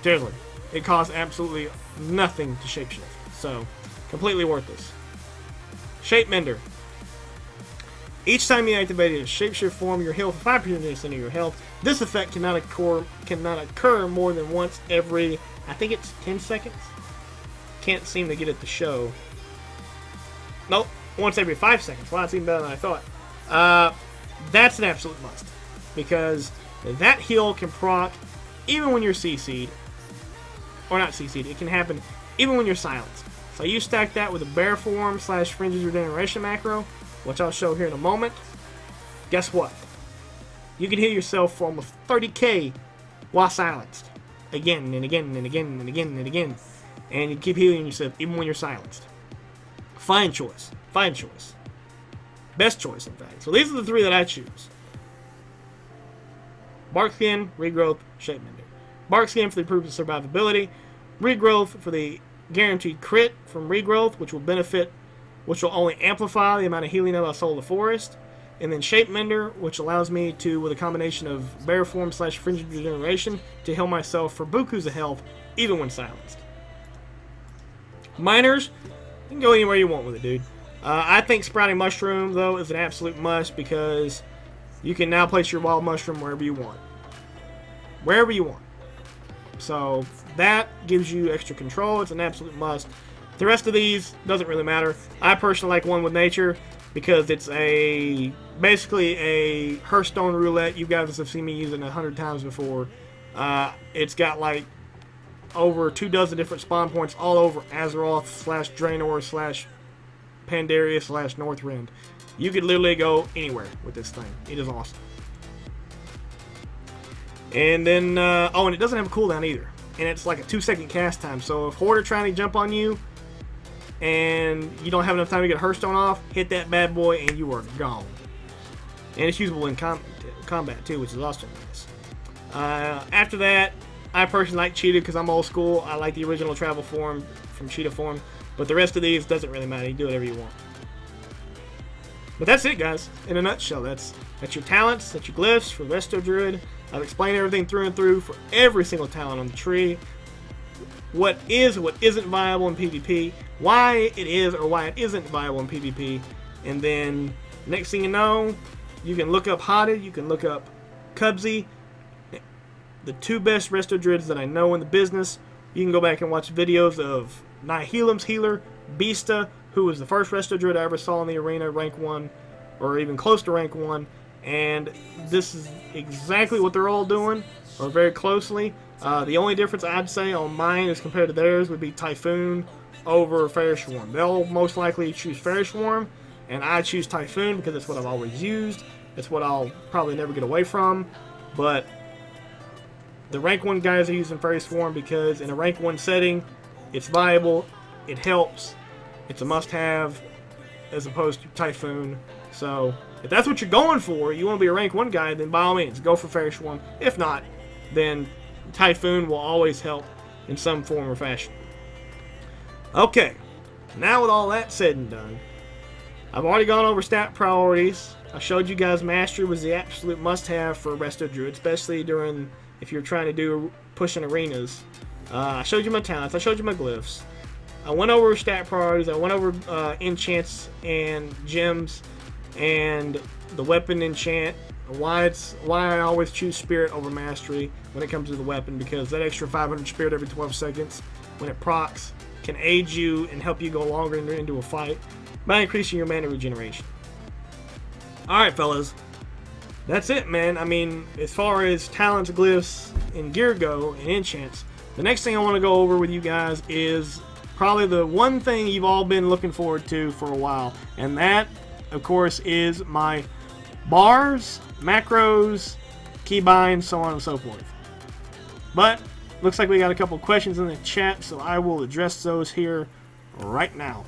Seriously. It costs absolutely nothing to shapeshift. So, completely worthless. Shape Mender. Each time you activate a shapeshift form, you heal for 5% of your health. This effect cannot occur more than once every, I think it's 10 seconds. Can't seem to get it to show. Nope, once every 5 seconds. Well, that's even better than I thought. That's an absolute must. Because that heal can proc even when you're CC'd. Or not CC'd, it can happen even when you're silenced. So you stack that with a bear form / Fringes Regeneration macro, which I'll show here in a moment. Guess what? You can heal yourself for almost 30k while silenced. Again and again and again and again and again. And you keep healing yourself even when you're silenced. Fine choice. Fine choice. Best choice, in fact. So these are the 3 that I choose. Barkskin, Regrowth, Shape Mender. Barkskin for the improved survivability. Regrowth for the guaranteed crit from Regrowth, which will only amplify the amount of healing of I Soul of the Forest. And then Shape Mender, which allows me to, with a combination of bear form / Fringe Regeneration, to heal myself for bukus of health, even when silenced. Miners, you can go anywhere you want with it, dude. I think Sprouting Mushroom, though, is an absolute must because you can now place your Wild Mushroom wherever you want. Wherever you want. So that gives you extra control. It's an absolute must. The rest of these doesn't really matter. I personally like one with nature because it's basically a Hearthstone roulette. You guys have seen me use it 100 times before. It's got like over 24 different spawn points all over Azeroth / Draenor / Pandaria / Northrend. You could literally go anywhere with this thing. It is awesome. And then, oh, and it doesn't have a cooldown either. And it's like a 2-second cast time. So if Horde are trying to jump on you and you don't have enough time to get Hearthstone off, hit that bad boy and you are gone. And it's usable in combat too, which is also nice. After that, I personally like Cheetah because I'm old school. I like the original travel form from Cheetah form. But the rest of these doesn't really matter. You do whatever you want. But that's it, guys. In a nutshell, that's your talents, that's your glyphs for Resto Druid. I've explained everything through and through for every single talent on the tree. what is or what isn't viable in PvP, why it is or why it isn't viable in PvP, and then next thing you know, you can look up Hotted, you can look up Cubsy, the two best Resto Druids that I know in the business. You can go back and watch videos of Nihilim's healer, Beasta, who was the first Resto Druid I ever saw in the arena, rank 1, or even close to rank 1, and this is exactly what they're all doing, or very closely. The only difference I'd say on mine as compared to theirs would be Typhoon over Fairy Swarm. They'll most likely choose Fairy Swarm, and I choose Typhoon because it's what I've always used. It's what I'll probably never get away from, but the rank 1 guys are using Fairy Swarm because in a rank 1 setting, it's viable, it helps, it's a must-have, as opposed to Typhoon. So, if that's what you're going for, you want to be a rank 1 guy, then by all means, go for Fairy Swarm. If not, then Typhoon will always help in some form or fashion. Okay, now with all that said and done, I've already gone over stat priorities. I showed you guys Mastery was the absolute must-have for Resto Druid, especially during, if you're trying to do pushing arenas. I showed you my talents, I showed you my glyphs. I went over stat priorities, I went over enchants and gems, and the weapon enchant, why I always choose Spirit over Mastery when it comes to the weapon, because that extra 500 Spirit every 12 seconds when it procs can aid you and help you go longer into a fight by increasing your mana regeneration. Alright fellas, that's it, man. I mean, as far as talents, glyphs, and gear go, and enchants, the next thing I want to go over with you guys is probably the one thing you've all been looking forward to for a while, and that, of course, is my bars, macros, keybinds, so on and so forth. But looks like we got a couple questions in the chat, so I will address those here right now.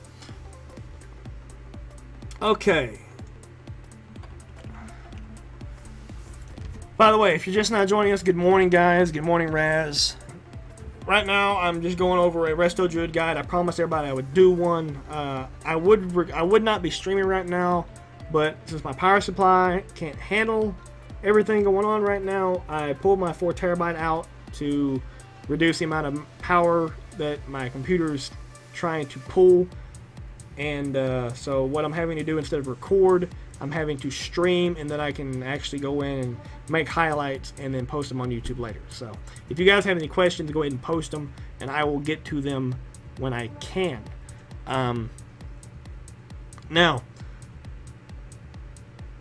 Okay. By the way, if you're just now joining us, good morning, guys. Good morning, Raz. Right now, I'm just going over a Resto Druid guide. I promised everybody I would do one. I would not be streaming right now, but since my power supply can't handle everything going on right now, I pulled my 4 terabyte out to reduce the amount of power that my computer's trying to pull. And so what I'm having to do, instead of record, I'm having to stream, and then I can actually go in and make highlights and then post them on YouTube later. So if you guys have any questions, go ahead and post them, and I will get to them when I can. Now,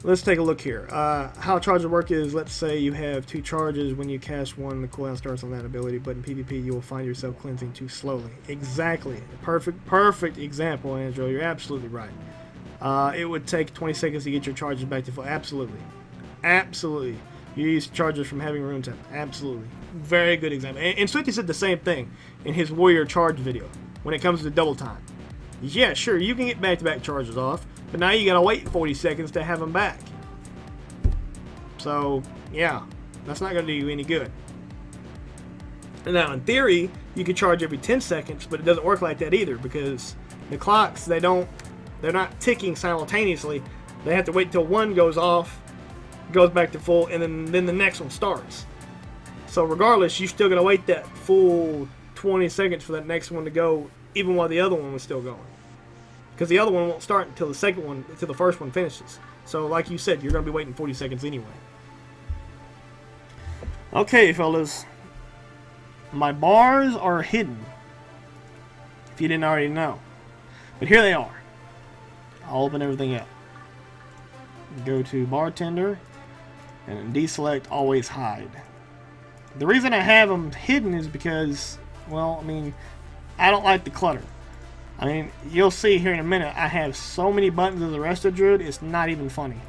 let's take a look here. How charges work is, let's say you have 2 charges. When you cast one, the cooldown starts on that ability, but in PvP you will find yourself cleansing too slowly. Exactly. Perfect example, Andrew. You're absolutely right. It would take 20 seconds to get your charges back to full. Absolutely. Absolutely. You use charges from having rune tap. Absolutely. Very good example. And Swifty said the same thing in his warrior charge video when it comes to double time. Yeah, sure, you can get back-to-back charges off, but now you gotta wait 40 seconds to have them back. So, yeah, that's not gonna do you any good. And now, in theory, you could charge every 10 seconds, but it doesn't work like that either, because the clocks, they're not ticking simultaneously. They have to wait till one goes off, goes back to full, and then the next one starts. So regardless, you still gotta wait that full 20 seconds for that next one to go, even while the other one was still going. Because the other one won't start until the first one finishes. So like you said, you're gonna be waiting 40 seconds anyway. Okay, fellas. My bars are hidden, if you didn't already know. But here they are. I'll open everything up. Go to bartender and deselect always hide. The reason I have them hidden is because, well, I mean, I don't like the clutter. I mean, you'll see here in a minute, I have so many buttons as a Resto Druid, it's not even funny.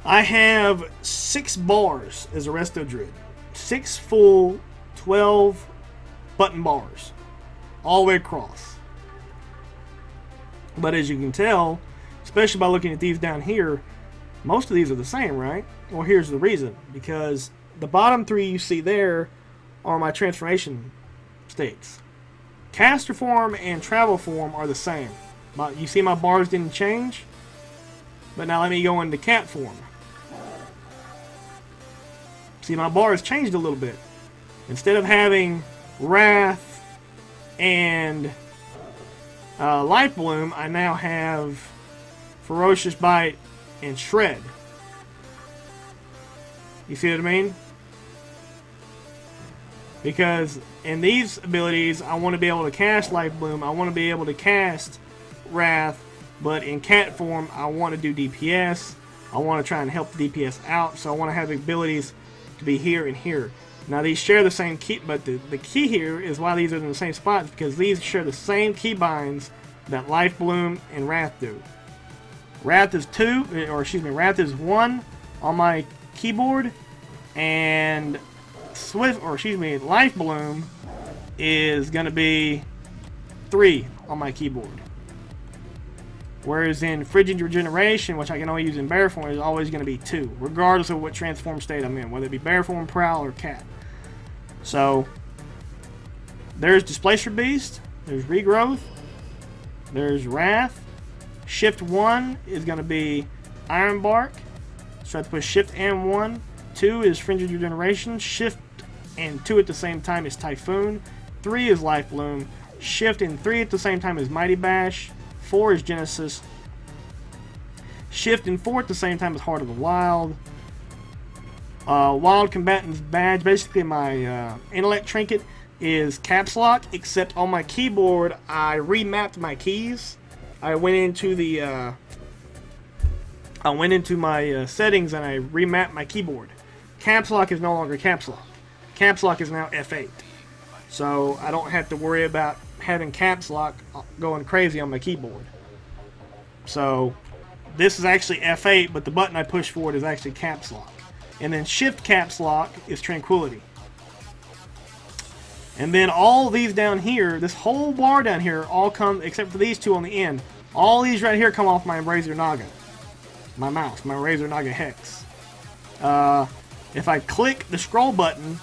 I have 6 bars as a Resto Druid. 6 full 12 button bars. All the way across. But as you can tell, especially by looking at these down here, most of these are the same, right? Well, here's the reason. Because the bottom 3 you see there are my transformation states. Caster form and travel form are the same. You see my bars didn't change? But now let me go into cat form. See, my bars changed a little bit. Instead of having Wrath and Life Bloom, I now have Ferocious Bite and Shred. You see what I mean? Because in these abilities, I want to be able to cast Life Bloom, I want to be able to cast Wrath, but in cat form, I want to do DPS. I want to try and help the DPS out, so I want to have abilities to be here and here. Now these share the same key, but the key here is why these are in the same spots, because these share the same keybinds that Life Bloom and Wrath do. Wrath is 1 on my keyboard, and Life Bloom is going to be 3 on my keyboard. Whereas in Frigid Regeneration, which I can only use in bear form, is always going to be 2, regardless of what transform state I'm in, whether it be bear form, prowl, or cat. So there's Displacer Beast, there's Regrowth, there's Wrath. Shift 1 is going to be Iron Bark, so I have to push Shift and 1. 2 is Frigid Regeneration. Shift and 2 at the same time is Typhoon. 3 is Life Bloom. Shift and 3 at the same time is Mighty Bash. 4 is Genesis. Shift and 4 at the same time is Heart of the Wild. Wild Combatant's Badge, basically my intellect trinket, is Caps Lock, except on my keyboard I remapped my keys. I went into my settings and I remapped my keyboard. Caps Lock is no longer Caps Lock. Caps Lock is now F8. So I don't have to worry about having Caps Lock going crazy on my keyboard. So this is actually F8, but the button I push for it is actually Caps Lock. And then Shift Caps Lock is Tranquility. And then all these down here, this whole bar down here, all come, except for these 2 on the end, all these right here come off my Razor Naga. My mouse, my Razor Naga Hex. If I click the scroll button,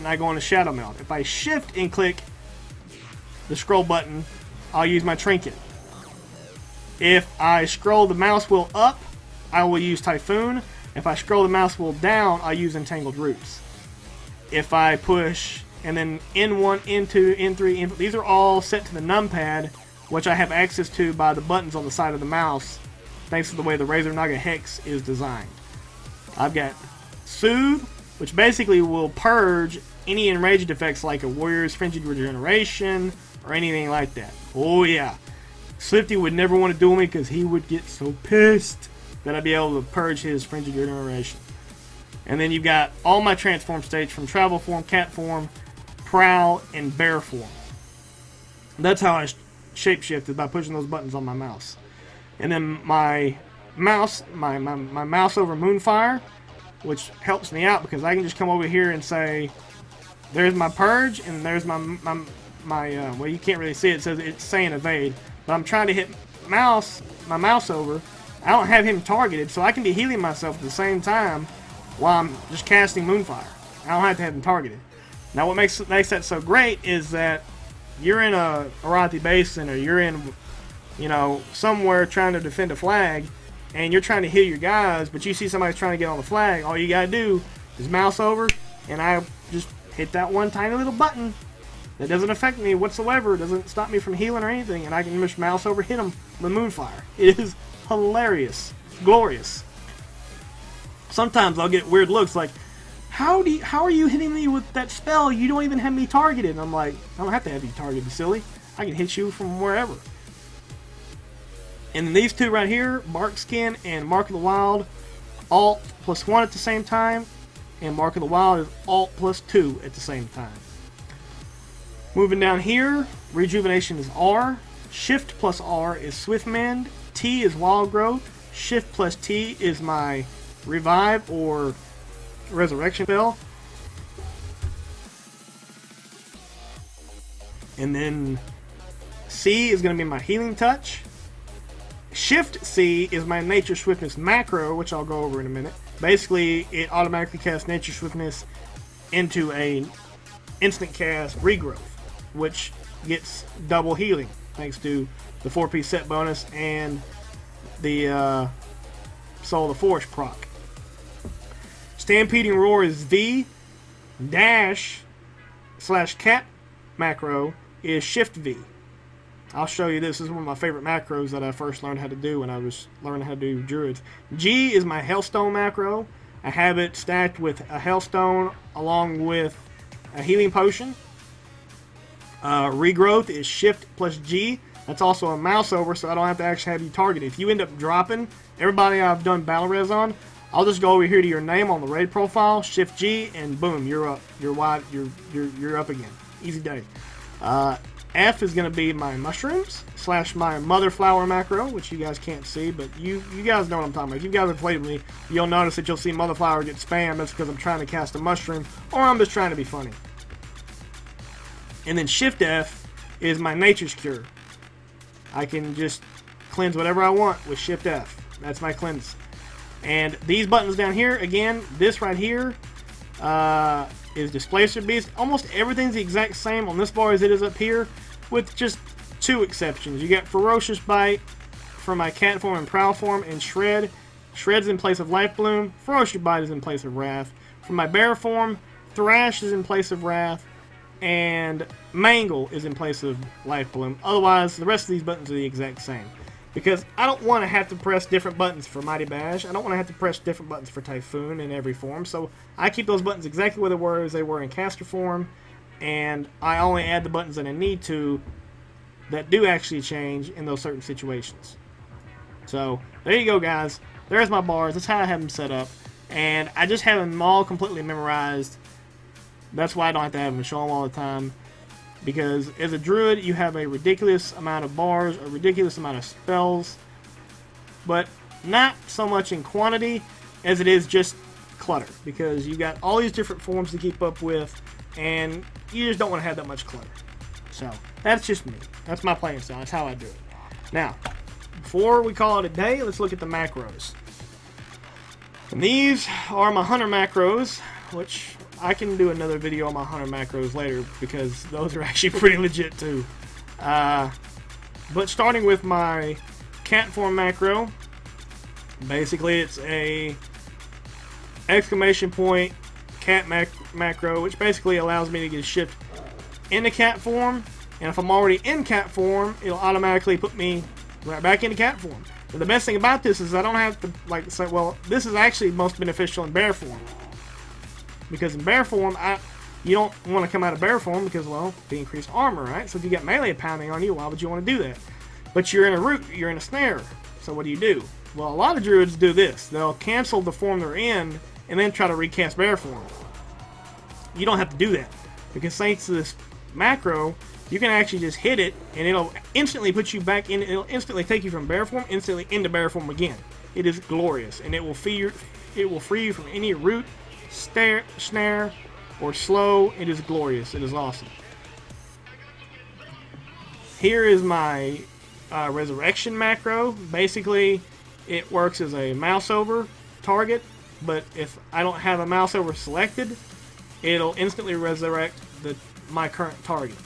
I go into Shadow Melt. If I shift and click the scroll button, I'll use my trinket. If I scroll the mouse wheel up, I will use Typhoon. If I scroll the mouse wheel down, I'll use Entangled Roots. If I push, and then N1, N2, N3, these are all set to the numpad, which I have access to by the buttons on the side of the mouse, thanks to the way the Razor Naga Hex is designed. I've got Soothe, which basically will purge any enraged effects like a Warrior's Frigid Regeneration, or anything like that. Oh yeah. Swifty would never want to duel me because he would get so pissed that I'd be able to purge his Frigid Regeneration. And then you've got all my transform states from Travel Form, Cat Form, Prowl, and Bear Form. That's how I shapeshifted, by pushing those buttons on my mouse. And then my mouse, my mouse over Moonfire, which helps me out because I can just come over here and say, there's my purge, and there's my well, you can't really see it, it's saying evade, but I'm trying to hit my mouse over. I don't have him targeted, so I can be healing myself at the same time while I'm just casting Moonfire. I don't have to have him targeted. Now what makes that so great is that you're in a Arathi Basin, or you're in, you know, somewhere trying to defend a flag, and you're trying to heal your guys, but you see somebody's trying to get on the flag. All you gotta do is mouse over, and I just hit that one tiny little button that doesn't affect me whatsoever, doesn't stop me from healing or anything, and I can just mouse over, hit them with Moonfire. It is hilarious, glorious. Sometimes I'll get weird looks like, how are you hitting me with that spell? You don't even have me targeted. And I'm like, I don't have to have you targeted, silly. I can hit you from wherever. And then these 2 right here, Bark Skin and Mark of the Wild, Alt +1 at the same time, and Mark of the Wild is Alt +2 at the same time. Moving down here, Rejuvenation is R, Shift +R is Swift Mend, T is Wild Growth, Shift +T is my Revive or Resurrection spell. And then C is going to be my Healing Touch. Shift C is my Nature Swiftness macro, which I'll go over in a minute. Basically, it automatically casts Nature Swiftness into a instant cast Regrowth, which gets double healing thanks to the 4-piece set bonus and the Soul of the Forest proc. Stampeding Roar is V. Dash / cat macro is Shift V. I'll show you this. This is one of my favorite macros that I first learned how to do when I was learning how to do druids. G is my Hellstone macro. I have it stacked with a Hellstone along with a healing potion. Regrowth is Shift + G. That's also a mouse over, so I don't have to actually have you target. If you end up dropping everybody I've done battle res on, I'll just go over here to your name on the raid profile, Shift G, and boom, you're up. You're wide. You're up again. Easy day. F is going to be my mushrooms / my mother flower macro, which you guys can't see, but you guys know what I'm talking about. If you guys have played with me, you'll notice that you'll see mother flower get spammed. That's because I'm trying to cast a mushroom, or I'm just trying to be funny. And then Shift F is my nature's cure. I can just cleanse whatever I want with Shift F. That's my cleanse. And these buttons down here, again, this right here is Displacer Beast. Almost everything's the exact same on this bar as it is up here, with just 2 exceptions. You got Ferocious Bite for my cat form and prowl form, and Shred. Shred's in place of Life Bloom. Ferocious Bite is in place of Wrath. For my bear form, Thrash is in place of Wrath, and Mangle is in place of Life Bloom. Otherwise, the rest of these buttons are the exact same. Because I don't want to have to press different buttons for Mighty Bash. I don't want to have to press different buttons for Typhoon in every form. So I keep those buttons exactly where they were as they were in caster form. And I only add the buttons that I need to that do actually change in those certain situations. So there you go, guys. There's my bars. That's how I have them set up. And I just have them all completely memorized. That's why I don't have to have them show them all the time. Because as a druid, you have a ridiculous amount of bars, a ridiculous amount of spells, but not so much in quantity as it is just clutter. Because you got all these different forms to keep up with, and you just don't want to have that much clutter. So that's just me. That's my playing style. That's how I do it. Now, before we call it a day, let's look at the macros. And these are my hunter macros, which I can do another video on my hunter macros later because those are actually pretty legit too. But starting with my cat form macro, basically it's a exclamation point cat macro, which basically allows me to get shipped into cat form, and if I'm already in cat form, it'll automatically put me right back into cat form. And the best thing about this is I don't have to like say, well, this is actually most beneficial in bear form. Because in bear form, you don't want to come out of bear form because, well, the increased armor, right? So if you got melee pounding on you, why would you want to do that? But you're in a root, you're in a snare. So what do? Well, a lot of druids do this. They'll cancel the form they're in and then try to recast bear form. You don't have to do that. Because thanks to this macro, you can actually just hit it and it'll instantly put you back in. It'll instantly take you from bear form instantly into bear form again. It is glorious, and it will free you from any root, snare, or slow. It is glorious. It is awesome. Here is my resurrection macro. Basically, it works as a mouse over target, but if I don't have a mouse over selected, it'll instantly resurrect my current target.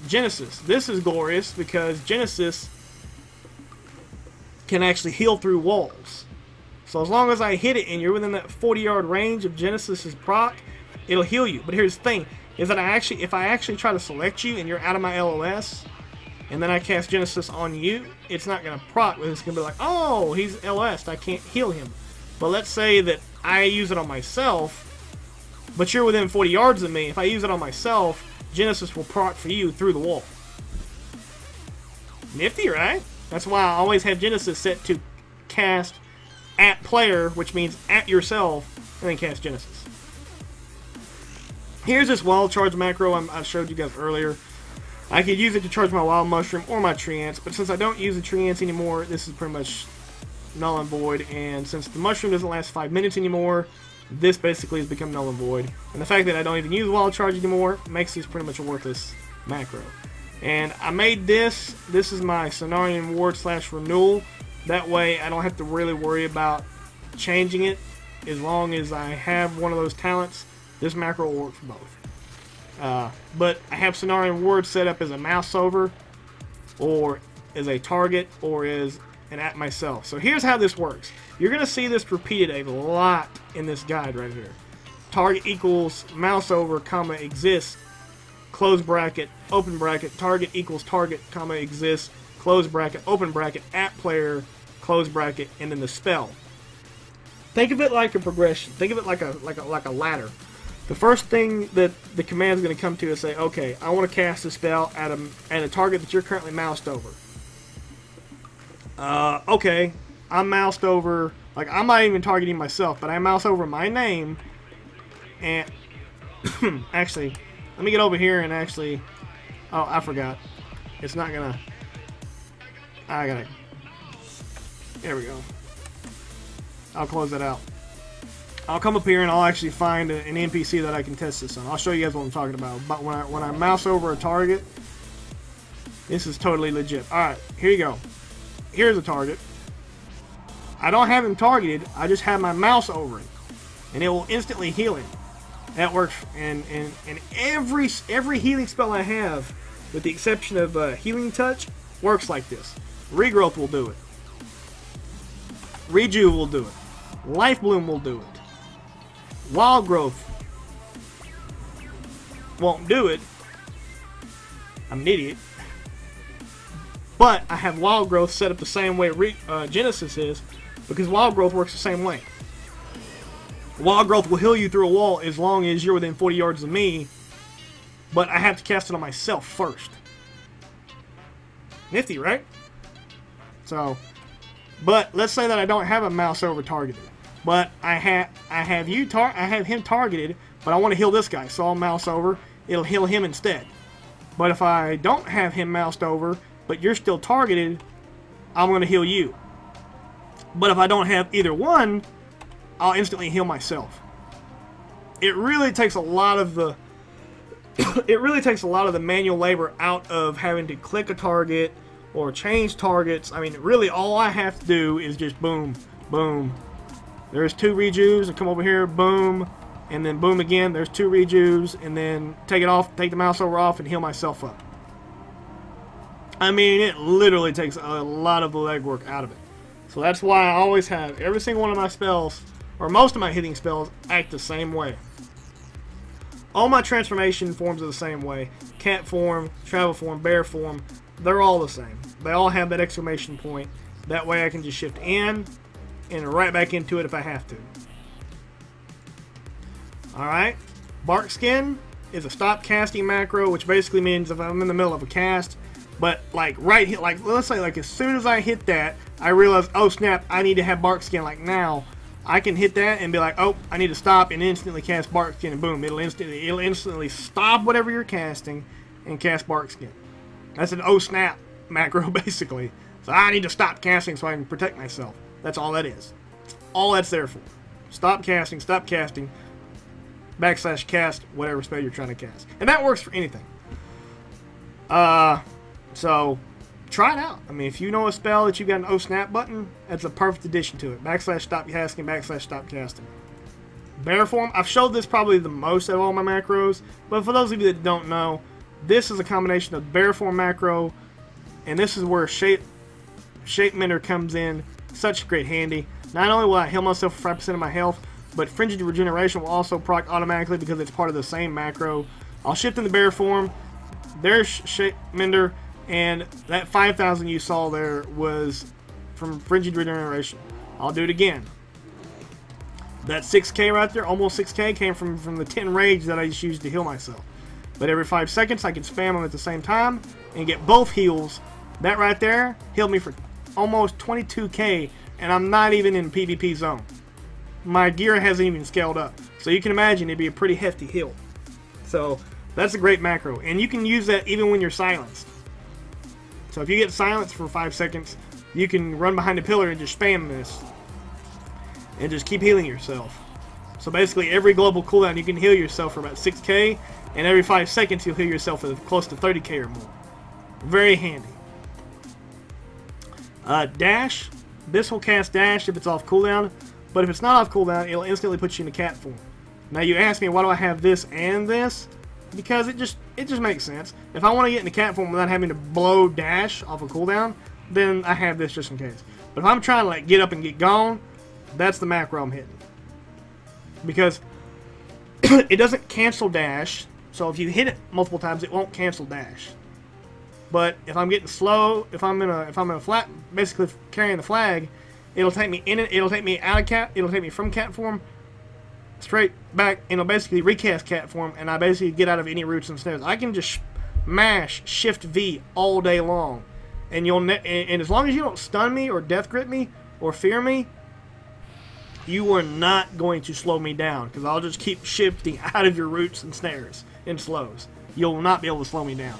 Genesis. This is glorious because Genesis can actually heal through walls. So as long as I hit it and you're within that 40-yard range of Genesis's proc, it'll heal you. But here's the thing, is that if I actually try to select you and you're out of my LOS, and then I cast Genesis on you, it's not going to proc. It's going to be like, oh, he's LOS'd, I can't heal him. But let's say that I use it on myself, but you're within 40 yards of me. If I use it on myself, Genesis will proc for you through the wall. Nifty, right? That's why I always have Genesis set to cast at player, which means at yourself, and then cast Genesis. Here's this wild charge macro I showed you guys earlier. I could use it to charge my wild mushroom or my tree ants, but since I don't use the tree ants anymore, this is pretty much null and void. And since the mushroom doesn't last 5 minutes anymore, this basically has become null and void. And the fact that I don't even use wild charge anymore makes this pretty much a worthless macro. And I made this. This is my Cenarian Ward / renewal. That way I don't have to really worry about changing it. As long as I have one of those talents, this macro will work for both. But I have Cenarian Ward set up as a mouse over, or as a target, or as an at myself. So here's how this works. You're going to see this repeated a lot in this guide right here. target equals mouse over, comma, exists, close bracket, open bracket, target equals target, comma, exists, close bracket, open bracket, at player, close bracket, and then the spell. Think of it like a progression. Think of it like a ladder. The first thing that the command is going to come to is say, okay, I want to cast a spell at a target that you're currently moused over. Okay, I'm moused over, like I'm not even targeting myself, but I mouse over my name, and actually, let me get over here and actually, oh, I forgot. It's not gonna, there we go. I'll close that out. I'll come up here and I'll actually find an NPC that I can test this on. I'll show you guys what I'm talking about. But when I mouse over a target, this is totally legit. Alright, here you go. Here's a target. I don't have him targeted, I just have my mouse over it. And it will instantly heal him. That works, and every healing spell I have, with the exception of Healing Touch, works like this. Regrowth will do it. Rejuve will do it. Life Bloom will do it. Wild Growth won't do it. I'm an idiot. But I have Wild Growth set up the same way Genesis is, because Wild Growth works the same way. Wild Growth will heal you through a wall as long as you're within 40 yards of me, but I have to cast it on myself first. Nifty, right? So, but let's say that I don't have a mouse over targeted, but I have him targeted, but I want to heal this guy, so I'll mouse over. It'll heal him instead. But if I don't have him moused over, but you're still targeted, I'm going to heal you. But if I don't have either one, I'll instantly heal myself. It really takes a lot of the manual labor out of having to click a target or change targets. I mean, really all I have to do is just boom, boom. There's 2 rejuves, and come over here, boom, and then boom again. There's 2 rejuves, and then take it off, take the mouse over off, and heal myself up. I mean, it literally takes a lot of the legwork out of it. So that's why I always have every single one of my spells, or most of my hitting spells, act the same way. All my transformation forms are the same way. Cat form, travel form, bear form, they're all the same. They all have that exclamation point. That way I can just shift in and right back into it if I have to. Alright, Bark Skin is a stop casting macro, which basically means if I'm in the middle of a cast, but like right here, like let's say like as soon as I hit that, I realize, oh snap, I need to have Bark Skin like now. I can hit that and be like, oh, I need to stop, and instantly cast Bark Skin, and boom, it'll instantly stop whatever you're casting and cast Bark Skin. That's an oh snap macro basically. So I need to stop casting so I can protect myself. That's all that is. That's all that's there for. Stop casting, backslash cast whatever spell you're trying to cast. And that works for anything. So try it out. I mean, if you know a spell that you've got an oh snap button, that's a perfect addition to it. Backslash stop casting, backslash stop casting. Bear form, I've showed this probably the most of all my macros, but for those of you that don't know, this is a combination of bear form macro, and this is where shape mender comes in such great handy. Not only will I heal myself for 5% of my health, but Fringed Regeneration will also proc automatically because it's part of the same macro. I'll shift in the bear form. There's shape mender, and that 5,000 you saw there was from Fringed Regeneration. I'll do it again. That 6k right there, almost 6k, came from the 10 rage that I just used to heal myself. But every 5 seconds I can spam them at the same time and get both heals. That right there healed me for almost 22k, and I'm not even in PvP zone. My gear hasn't even scaled up. So you can imagine it'd be a pretty hefty heal. So that's a great macro. And you can use that even when you're silenced. So if you get silenced for 5 seconds, you can run behind a pillar and just spam this. And just keep healing yourself. So basically every global cooldown you can heal yourself for about 6k, and every 5 seconds you'll heal yourself for close to 30k or more. Very handy. Dash. This will cast dash if it's off cooldown, but if it's not off cooldown, it'll instantly put you into cat form. Now you ask me, why do I have this and this? Because it just makes sense. If I want to get into cat form without having to blow dash off a cooldown, then I have this just in case. But if I'm trying to like get up and get gone, that's the macro I'm hitting. Because It doesn't cancel dash, so if you hit it multiple times, it won't cancel dash. But if I'm getting slow, if I'm in a flat, basically carrying the flag, it'll take me in it. It'll take me out of cat. It'll take me from cat form straight back, and it'll basically recast cat form, and I basically get out of any roots and snares. I can just mash Shift V all day long, and and as long as you don't stun me or death grip me or fear me, you are not going to slow me down, because I'll just keep shifting out of your roots and snares and slows. You'll not be able to slow me down.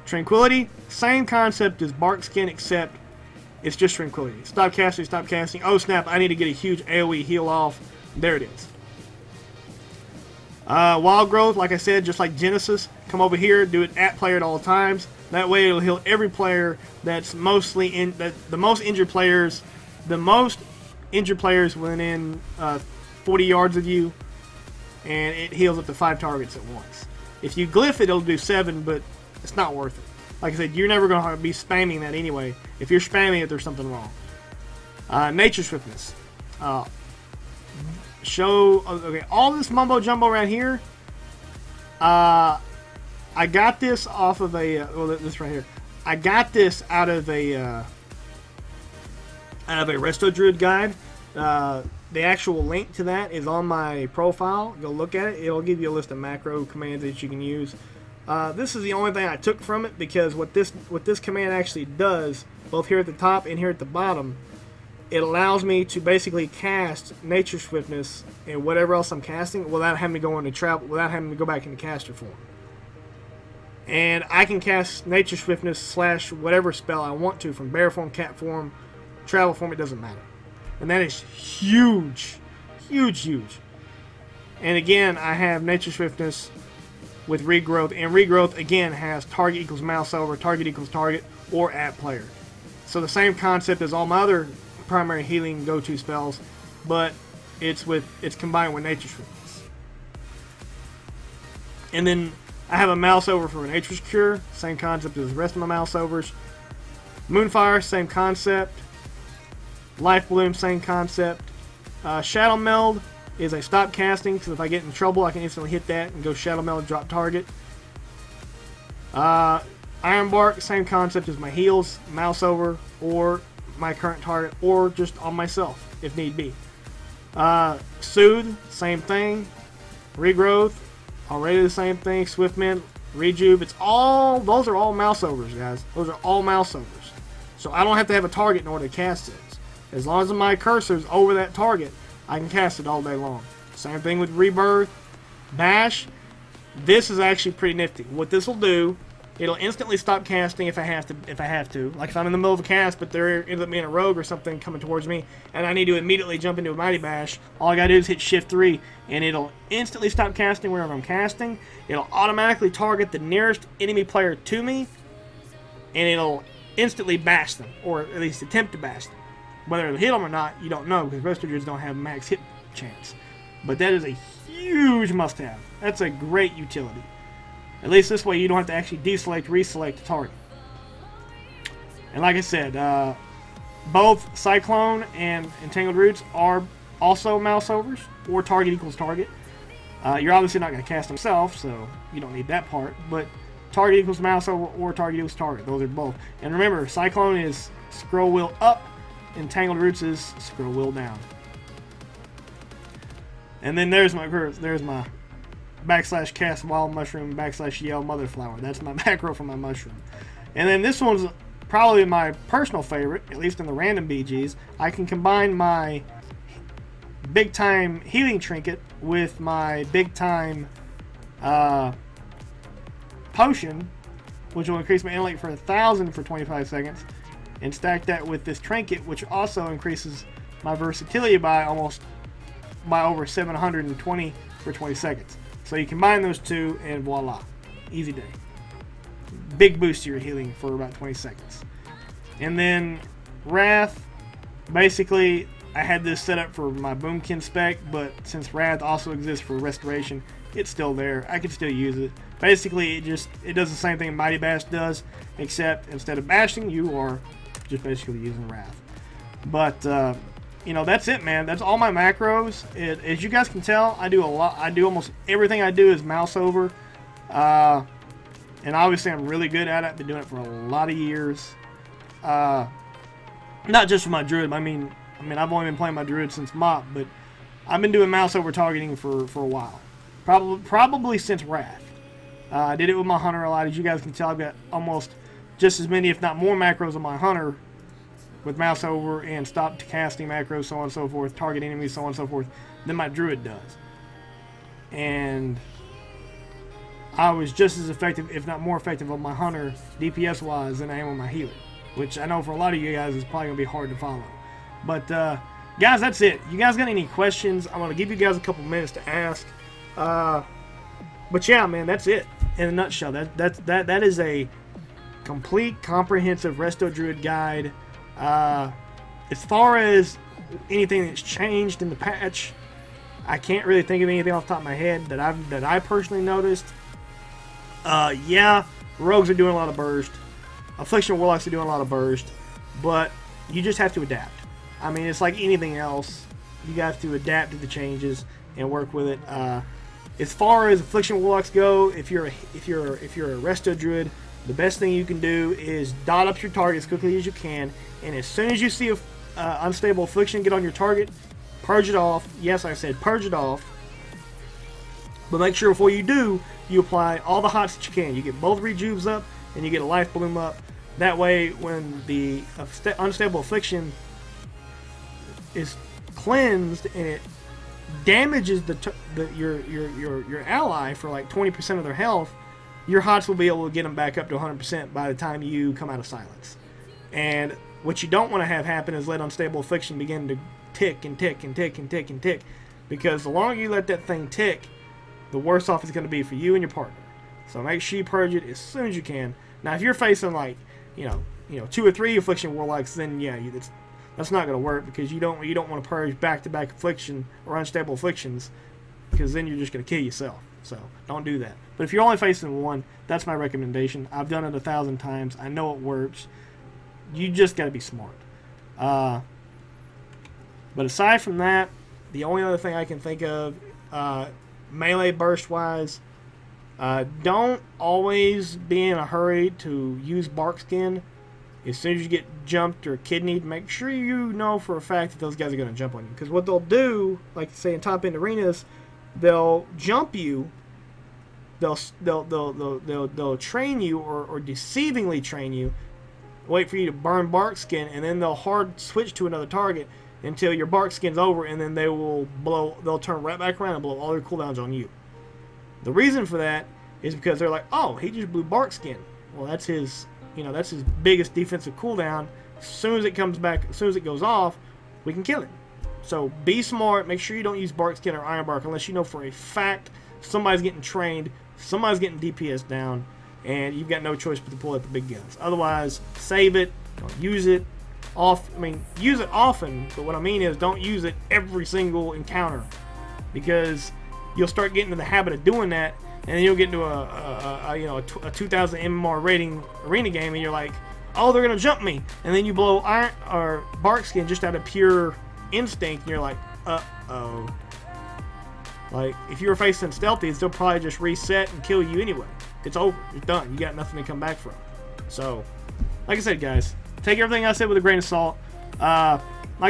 Tranquility, same concept as Bark Skin, except it's just Tranquility. Stop casting, stop casting. Oh snap, I need to get a huge AoE heal off. There it is. Wild Growth, like I said, just like Genesis, come over here, do it at player at all times. That way it'll heal every player that's mostly in, the most injured players within 40 yards of you, and it heals up to 5 targets at once. If you glyph it, it'll do 7, but it's not worth it. Like I said, you're never going to be spamming that anyway. If you're spamming it, there's something wrong. Nature Swiftness. Okay, all this mumbo jumbo around here. I got this off of a, this right here. I got this out of a Resto Druid guide. The actual link to that is on my profile. Go look at it. It'll give you a list of macro commands that you can use. This is the only thing I took from it, because what this command actually does, both here at the top and here at the bottom, it allows me to basically cast Nature Swiftness and whatever else I'm casting without having to go into travel, without having to go back into caster form. And I can cast Nature Swiftness / whatever spell I want to from bear form, cat form, travel form. It doesn't matter, and that is huge, huge, huge. And again, I have Nature Swiftness with Regrowth, and Regrowth again has target equals mouse over, target equals target, or at player. So the same concept as all my other primary healing go-to spells, but it's combined with Nature Swiftness. And then I have a mouse over for Nature's Cure, same concept as the rest of my mouse overs. Moonfire, same concept. Life Bloom, same concept. Shadow Meld is a stop casting, so if I get in trouble, I can instantly hit that and go Shadow Meld, drop target. Iron Bark, same concept as my heals, mouse over, or my current target, or just on myself, if need be. Soothe, same thing. Regrowth, already the same thing. Swiftmend, Rejuve, those are all mouse overs, guys. Those are all mouse overs. So I don't have to have a target in order to cast this. As long as my cursor's over that target, I can cast it all day long. Same thing with Rebirth. Bash. This is actually pretty nifty. What this will do, it'll instantly stop casting if I have to. Like if I'm in the middle of a cast, but there ends up being a rogue or something coming towards me, and I need to immediately jump into a Mighty Bash, all I gotta do is hit Shift 3, and it'll instantly stop casting wherever I'm casting. It'll automatically target the nearest enemy player to me, and it'll instantly bash them, or at least attempt to bash them. Whether it'll hit them or not, you don't know, because Resto Druids don't have max hit chance. But that is a huge must-have. That's a great utility. At least this way you don't have to actually deselect, reselect the target. And like I said, both Cyclone and Entangled Roots are also mouse overs, or target equals target. You're obviously not going to cast them yourself, so you don't need that part. But target equals mouse over, or target equals target. Those are both. And remember, Cyclone is scroll wheel up, Entangled Roots is scroll wheel down. And then there's my /cast wild mushroom /yell motherflower. That's my macro for my mushroom. And then this one's probably my personal favorite, at least in the random BGs. I can combine my big time healing trinket with my big time potion, which will increase my intellect for 1,000 for 25 seconds. And stack that with this trinket, which also increases my versatility by over 720 for 20 seconds. So you combine those two, and voila, easy day. Big boost to your healing for about 20 seconds. And then Wrath, basically I had this set up for my Boomkin spec, but since Wrath also exists for restoration, it's still there. I can still use it. Basically, it does the same thing Mighty Bash does, except instead of bashing, you are just basically using Wrath. But you know, that's it, man. That's all my macros. As you guys can tell, I do a lot. I do almost everything I do is mouse over. And obviously I'm really good at it. I've been doing it for a lot of years. Not just for my Druid. I mean, I've only been playing my Druid since MOP, but I've been doing mouse over targeting for a while. Probably since Wrath. I did it with my Hunter a lot. As you guys can tell, I've got almost just as many, if not more, macros on my Hunter with mouse over and stop casting macros, so on and so forth, target enemies, so on and so forth, than my Druid does. And I was just as effective, if not more effective, on my Hunter DPS-wise than I am on my healer, which I know for a lot of you guys is probably going to be hard to follow. But, guys, that's it. You guys got any questions? I'm going to give you guys a couple minutes to ask. But yeah, man, that's it in a nutshell. That is a complete, comprehensive Resto Druid guide. As far as anything that's changed in the patch, I can't really think of anything off the top of my head that I personally noticed. Yeah, rogues are doing a lot of burst. Affliction Warlocks are doing a lot of burst, but you just have to adapt. I mean, it's like anything else. You have to adapt to the changes and work with it. As far as Affliction Warlocks go, if you're a Resto Druid, the best thing you can do is dot up your target as quickly as you can, and as soon as you see a unstable affliction get on your target, purge it off. Yes, I said purge it off. But make sure before you do, you apply all the hots that you can. You get both rejuves up, and you get a life bloom up. That way, when the unstable affliction is cleansed and it damages your ally for like 20% of their health, your hots will be able to get them back up to 100% by the time you come out of silence. And what you don't want to have happen is let unstable affliction begin to tick and tick and tick and tick and tick, because the longer you let that thing tick, the worse off it's going to be for you and your partner. So make sure you purge it as soon as you can. Now, if you're facing like, you know, 2 or 3 Affliction Warlocks, then yeah, that's not going to work, because you don't want to purge back-to-back affliction or unstable afflictions, because then you're just going to kill yourself. So don't do that. But if you're only facing one, that's my recommendation. I've done it 1,000 times. I know it works. You just got to be smart. But aside from that, the only other thing I can think of, melee burst-wise, don't always be in a hurry to use bark skin. As soon as you get jumped or kidneyed, make sure you know for a fact that those guys are going to jump on you. Because what they'll do, like say in top-end arenas, they'll jump you, they'll train you or deceivingly train you, wait for you to burn bark skin, and then they'll hard switch to another target until your bark skin's over, and then they'll turn right back around and blow all their cooldowns on you. The reason for that is because they're like, oh, he just blew bark skin. Well, that's his, that's his biggest defensive cooldown. As soon as it comes back, as soon as it goes off, we can kill it. So be smart. Make sure you don't use bark skin or iron bark unless you know for a fact somebody's getting trained, somebody's getting DPS down, and you've got no choice but to pull out the big guns. Otherwise, save it. Don't use it. Use it often, but what I mean is don't use it every single encounter, because you'll start getting into the habit of doing that, and then you'll get into a 2,000 MMR rating arena game, and you're like, oh, they're gonna jump me, and then you blow iron or bark skin just out of pure instinct, and you're like, uh-oh. Like, if you were facing stealthies, they'll probably just reset and kill you anyway. It's over. It's done. You got nothing to come back from. So, like I said, guys, take everything I said with a grain of salt. Like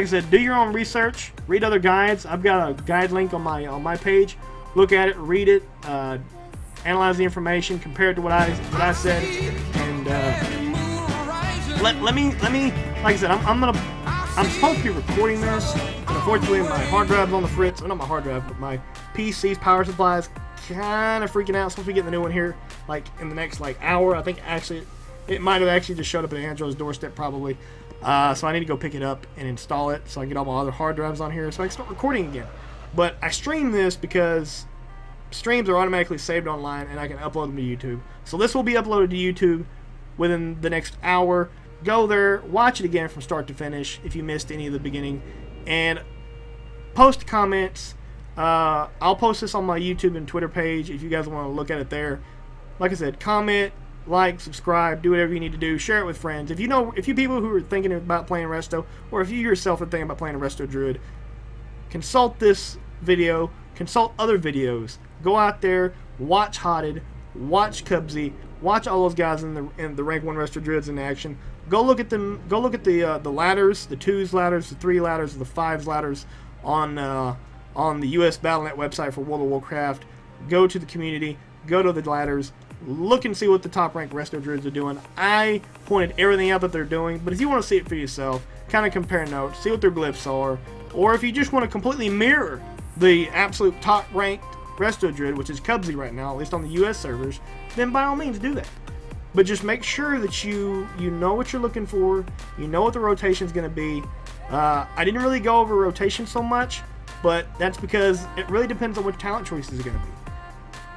I said, do your own research. Read other guides. I've got a guide link on my page. Look at it, read it, analyze the information, compare it to what I said, and let me. Like I said, I'm supposed to be recording this, but unfortunately my hard drive's on the fritz. Well, not my hard drive, but my PC's power supply is kind of freaking out. Supposed to be getting the new one here, like in the next hour. I think actually it might have actually just showed up at Andrew's doorstep probably. So I need to go pick it up and install it so I can get all my other hard drives on here so I can start recording again. But I stream this because streams are automatically saved online and I can upload them to YouTube. So this will be uploaded to YouTube within the next hour. Go there, watch it again from start to finish if you missed any of the beginning, and post comments. I'll post this on my YouTube and Twitter page if you guys want to look at it there. Like I said, comment, like, subscribe, do whatever you need to do. Share it with friends. If you people who are thinking about playing Resto, or if you yourself are thinking about playing a Resto Druid, consult this video, consult other videos. Go out there, watch Hotted, watch Cubsy, watch all those guys in the rank 1 Resto Druids in action. Go look at them. Go look at the ladders, the 2s ladders, the 3 ladders, the 5s ladders on the US Battle.net website for World of Warcraft. Go to the community. Go to the ladders. Look and see what the top ranked Resto Druids are doing. I pointed everything out that they're doing, but if you want to see it for yourself, kind of compare notes, see what their glyphs are, or if you just want to completely mirror the absolute top ranked Resto Druid, which is Cubsy right now, at least on the US servers, then by all means do that. But just make sure that you know what you're looking for, you know what the rotation is going to be. I didn't really go over rotation so much, but that's because it really depends on what talent choices are going to be.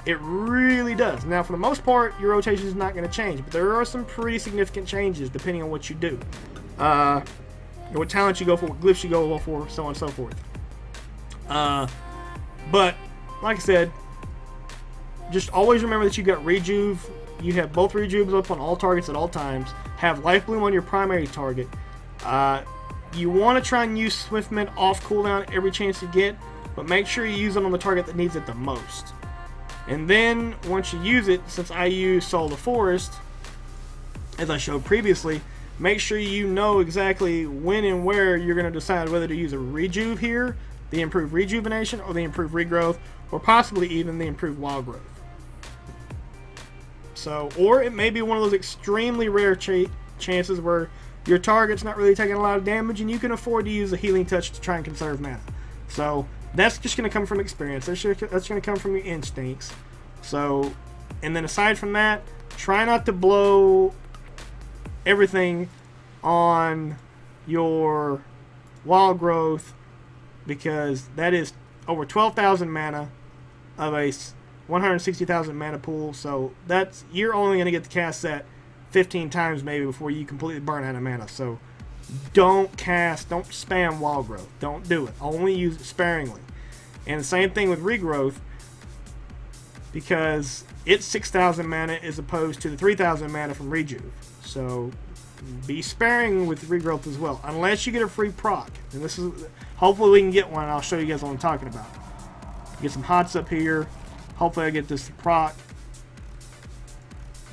It really does. Now, for the most part, your rotation is not going to change, but there are some pretty significant changes depending on what you do. What talent you go for, what glyphs you go for, so on and so forth. But, like I said, just always remember that you got Rejuve. You have both Rejuves up on all targets at all times. Have Life Bloom on your primary target. You want to try and use Swiftment off cooldown every chance you get, but make sure you use it on the target that needs it the most. And then, once you use it, since I use Soul of the Forest, as I showed previously, make sure you know exactly when and where you're going to decide whether to use a Rejuve here, the improved Rejuvenation, or the improved Regrowth, or possibly even the improved Wild Growth. So, or it may be one of those extremely rare chances where your target's not really taking a lot of damage and you can afford to use a Healing Touch to try and conserve mana. So, that's just going to come from experience. That's going to come from your instincts. So, and then aside from that, try not to blow everything on your Wild Growth, because that is over 12,000 mana of a 160,000 mana pool. So that's, you're only going to get to cast that 15 times maybe before you completely burn out of mana. So don't spam Wild Growth. Don't do it. Only use it sparingly. And the same thing with Regrowth, because it's 6,000 mana as opposed to the 3,000 mana from Rejuve. So be sparing with Regrowth as well, unless you get a free proc. And this is, hopefully we can get one. I'll show you guys what I'm talking about. Get some hots up here. Hopefully I get this to proc.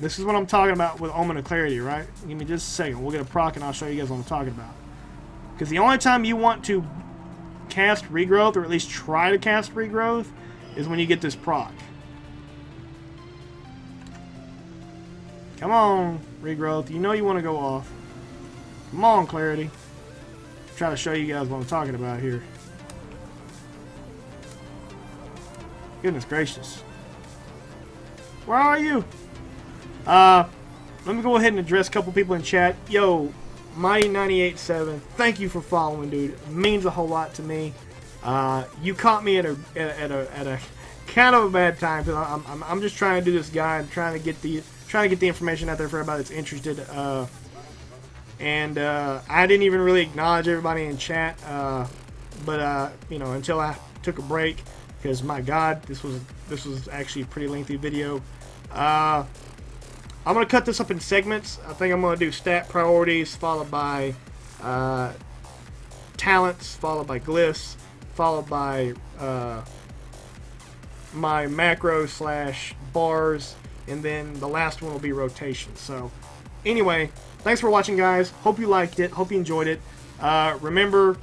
This is what I'm talking about with Omen of Clarity, right? Give me just a second. We'll get a proc and I'll show you guys what I'm talking about. Because the only time you want to cast Regrowth, or at least try to cast Regrowth, is when you get this proc. Come on, Regrowth. You know you want to go off. Come on, Clarity. Try to show you guys what I'm talking about here. Goodness gracious. Where are you? Let me go ahead and address a couple people in chat. Yo, Mighty987, thank you for following, dude. It means a whole lot to me. You caught me at a kind of a bad time, because I'm just trying to do this guide, trying to get the information out there for everybody that's interested. I didn't even really acknowledge everybody in chat, but you know, until I took a break, because my God, this was actually a pretty lengthy video. I'm gonna cut this up in segments. I think I'm gonna do stat priorities, followed by talents, followed by glyphs, followed by my macro / bars, and then the last one will be rotation. So anyway, thanks for watching, guys. Hope you liked it. Hope you enjoyed it. Remember,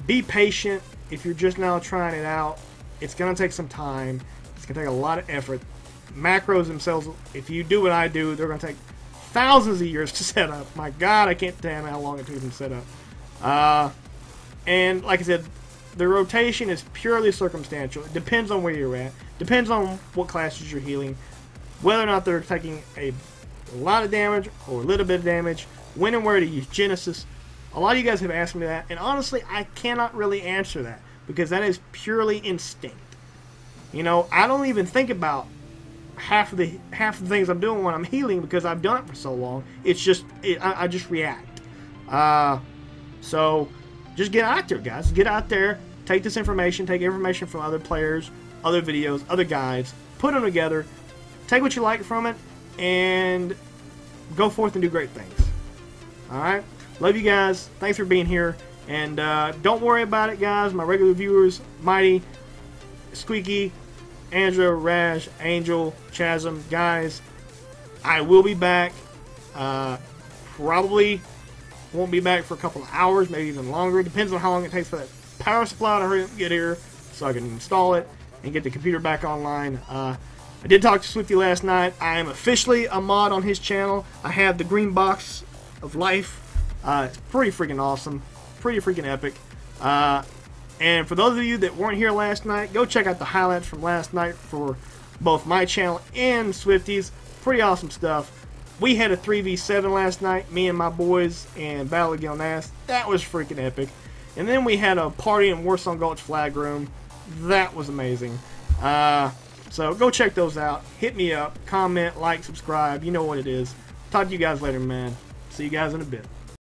be patient. If you're just now trying it out, it's gonna take some time. It's gonna take a lot of effort. Macros themselves, if you do what I do, they're gonna take thousands of years to set up. My God, I can't tell you how long it took them to set up. And like I said, the rotation is purely circumstantial. It depends on where you're at. Depends on what classes you're healing, whether or not they're taking a lot of damage or a little bit of damage, when and where to use Genesis. A lot of you guys have asked me that, and honestly, I cannot really answer that, because that is purely instinct. You know, I don't even think about half of the things I'm doing when I'm healing, because I've done it for so long. It's just I just react. So just get out there, guys. Get out there. Take this information. Take information from other players, other videos, other guides. Put them together. Take what you like from it, and go forth and do great things. Alright? Love you guys. Thanks for being here. And don't worry about it, guys. My regular viewers, Mighty, Squeaky, Andrew, Raj, Angel, Chasm, guys, I will be back. Probably won't be back for a couple of hours, maybe even longer. Depends on how long it takes for that power supply to hurry up and get here so I can install it and get the computer back online. I did talk to Swifty last night. I am officially a mod on his channel. I have the green box of life. It's pretty freaking awesome. Pretty freaking epic. And for those of you that weren't here last night, go check out the highlights from last night for both my channel and Swifty's. Pretty awesome stuff. We had a 3v7 last night, me and my boys, and Battle of Gilnas. That was freaking epic. And then we had a party in Warsong Gulch Flag Room. That was amazing. So go check those out. Hit me up, comment, like, subscribe. You know what it is. Talk to you guys later, man. See you guys in a bit.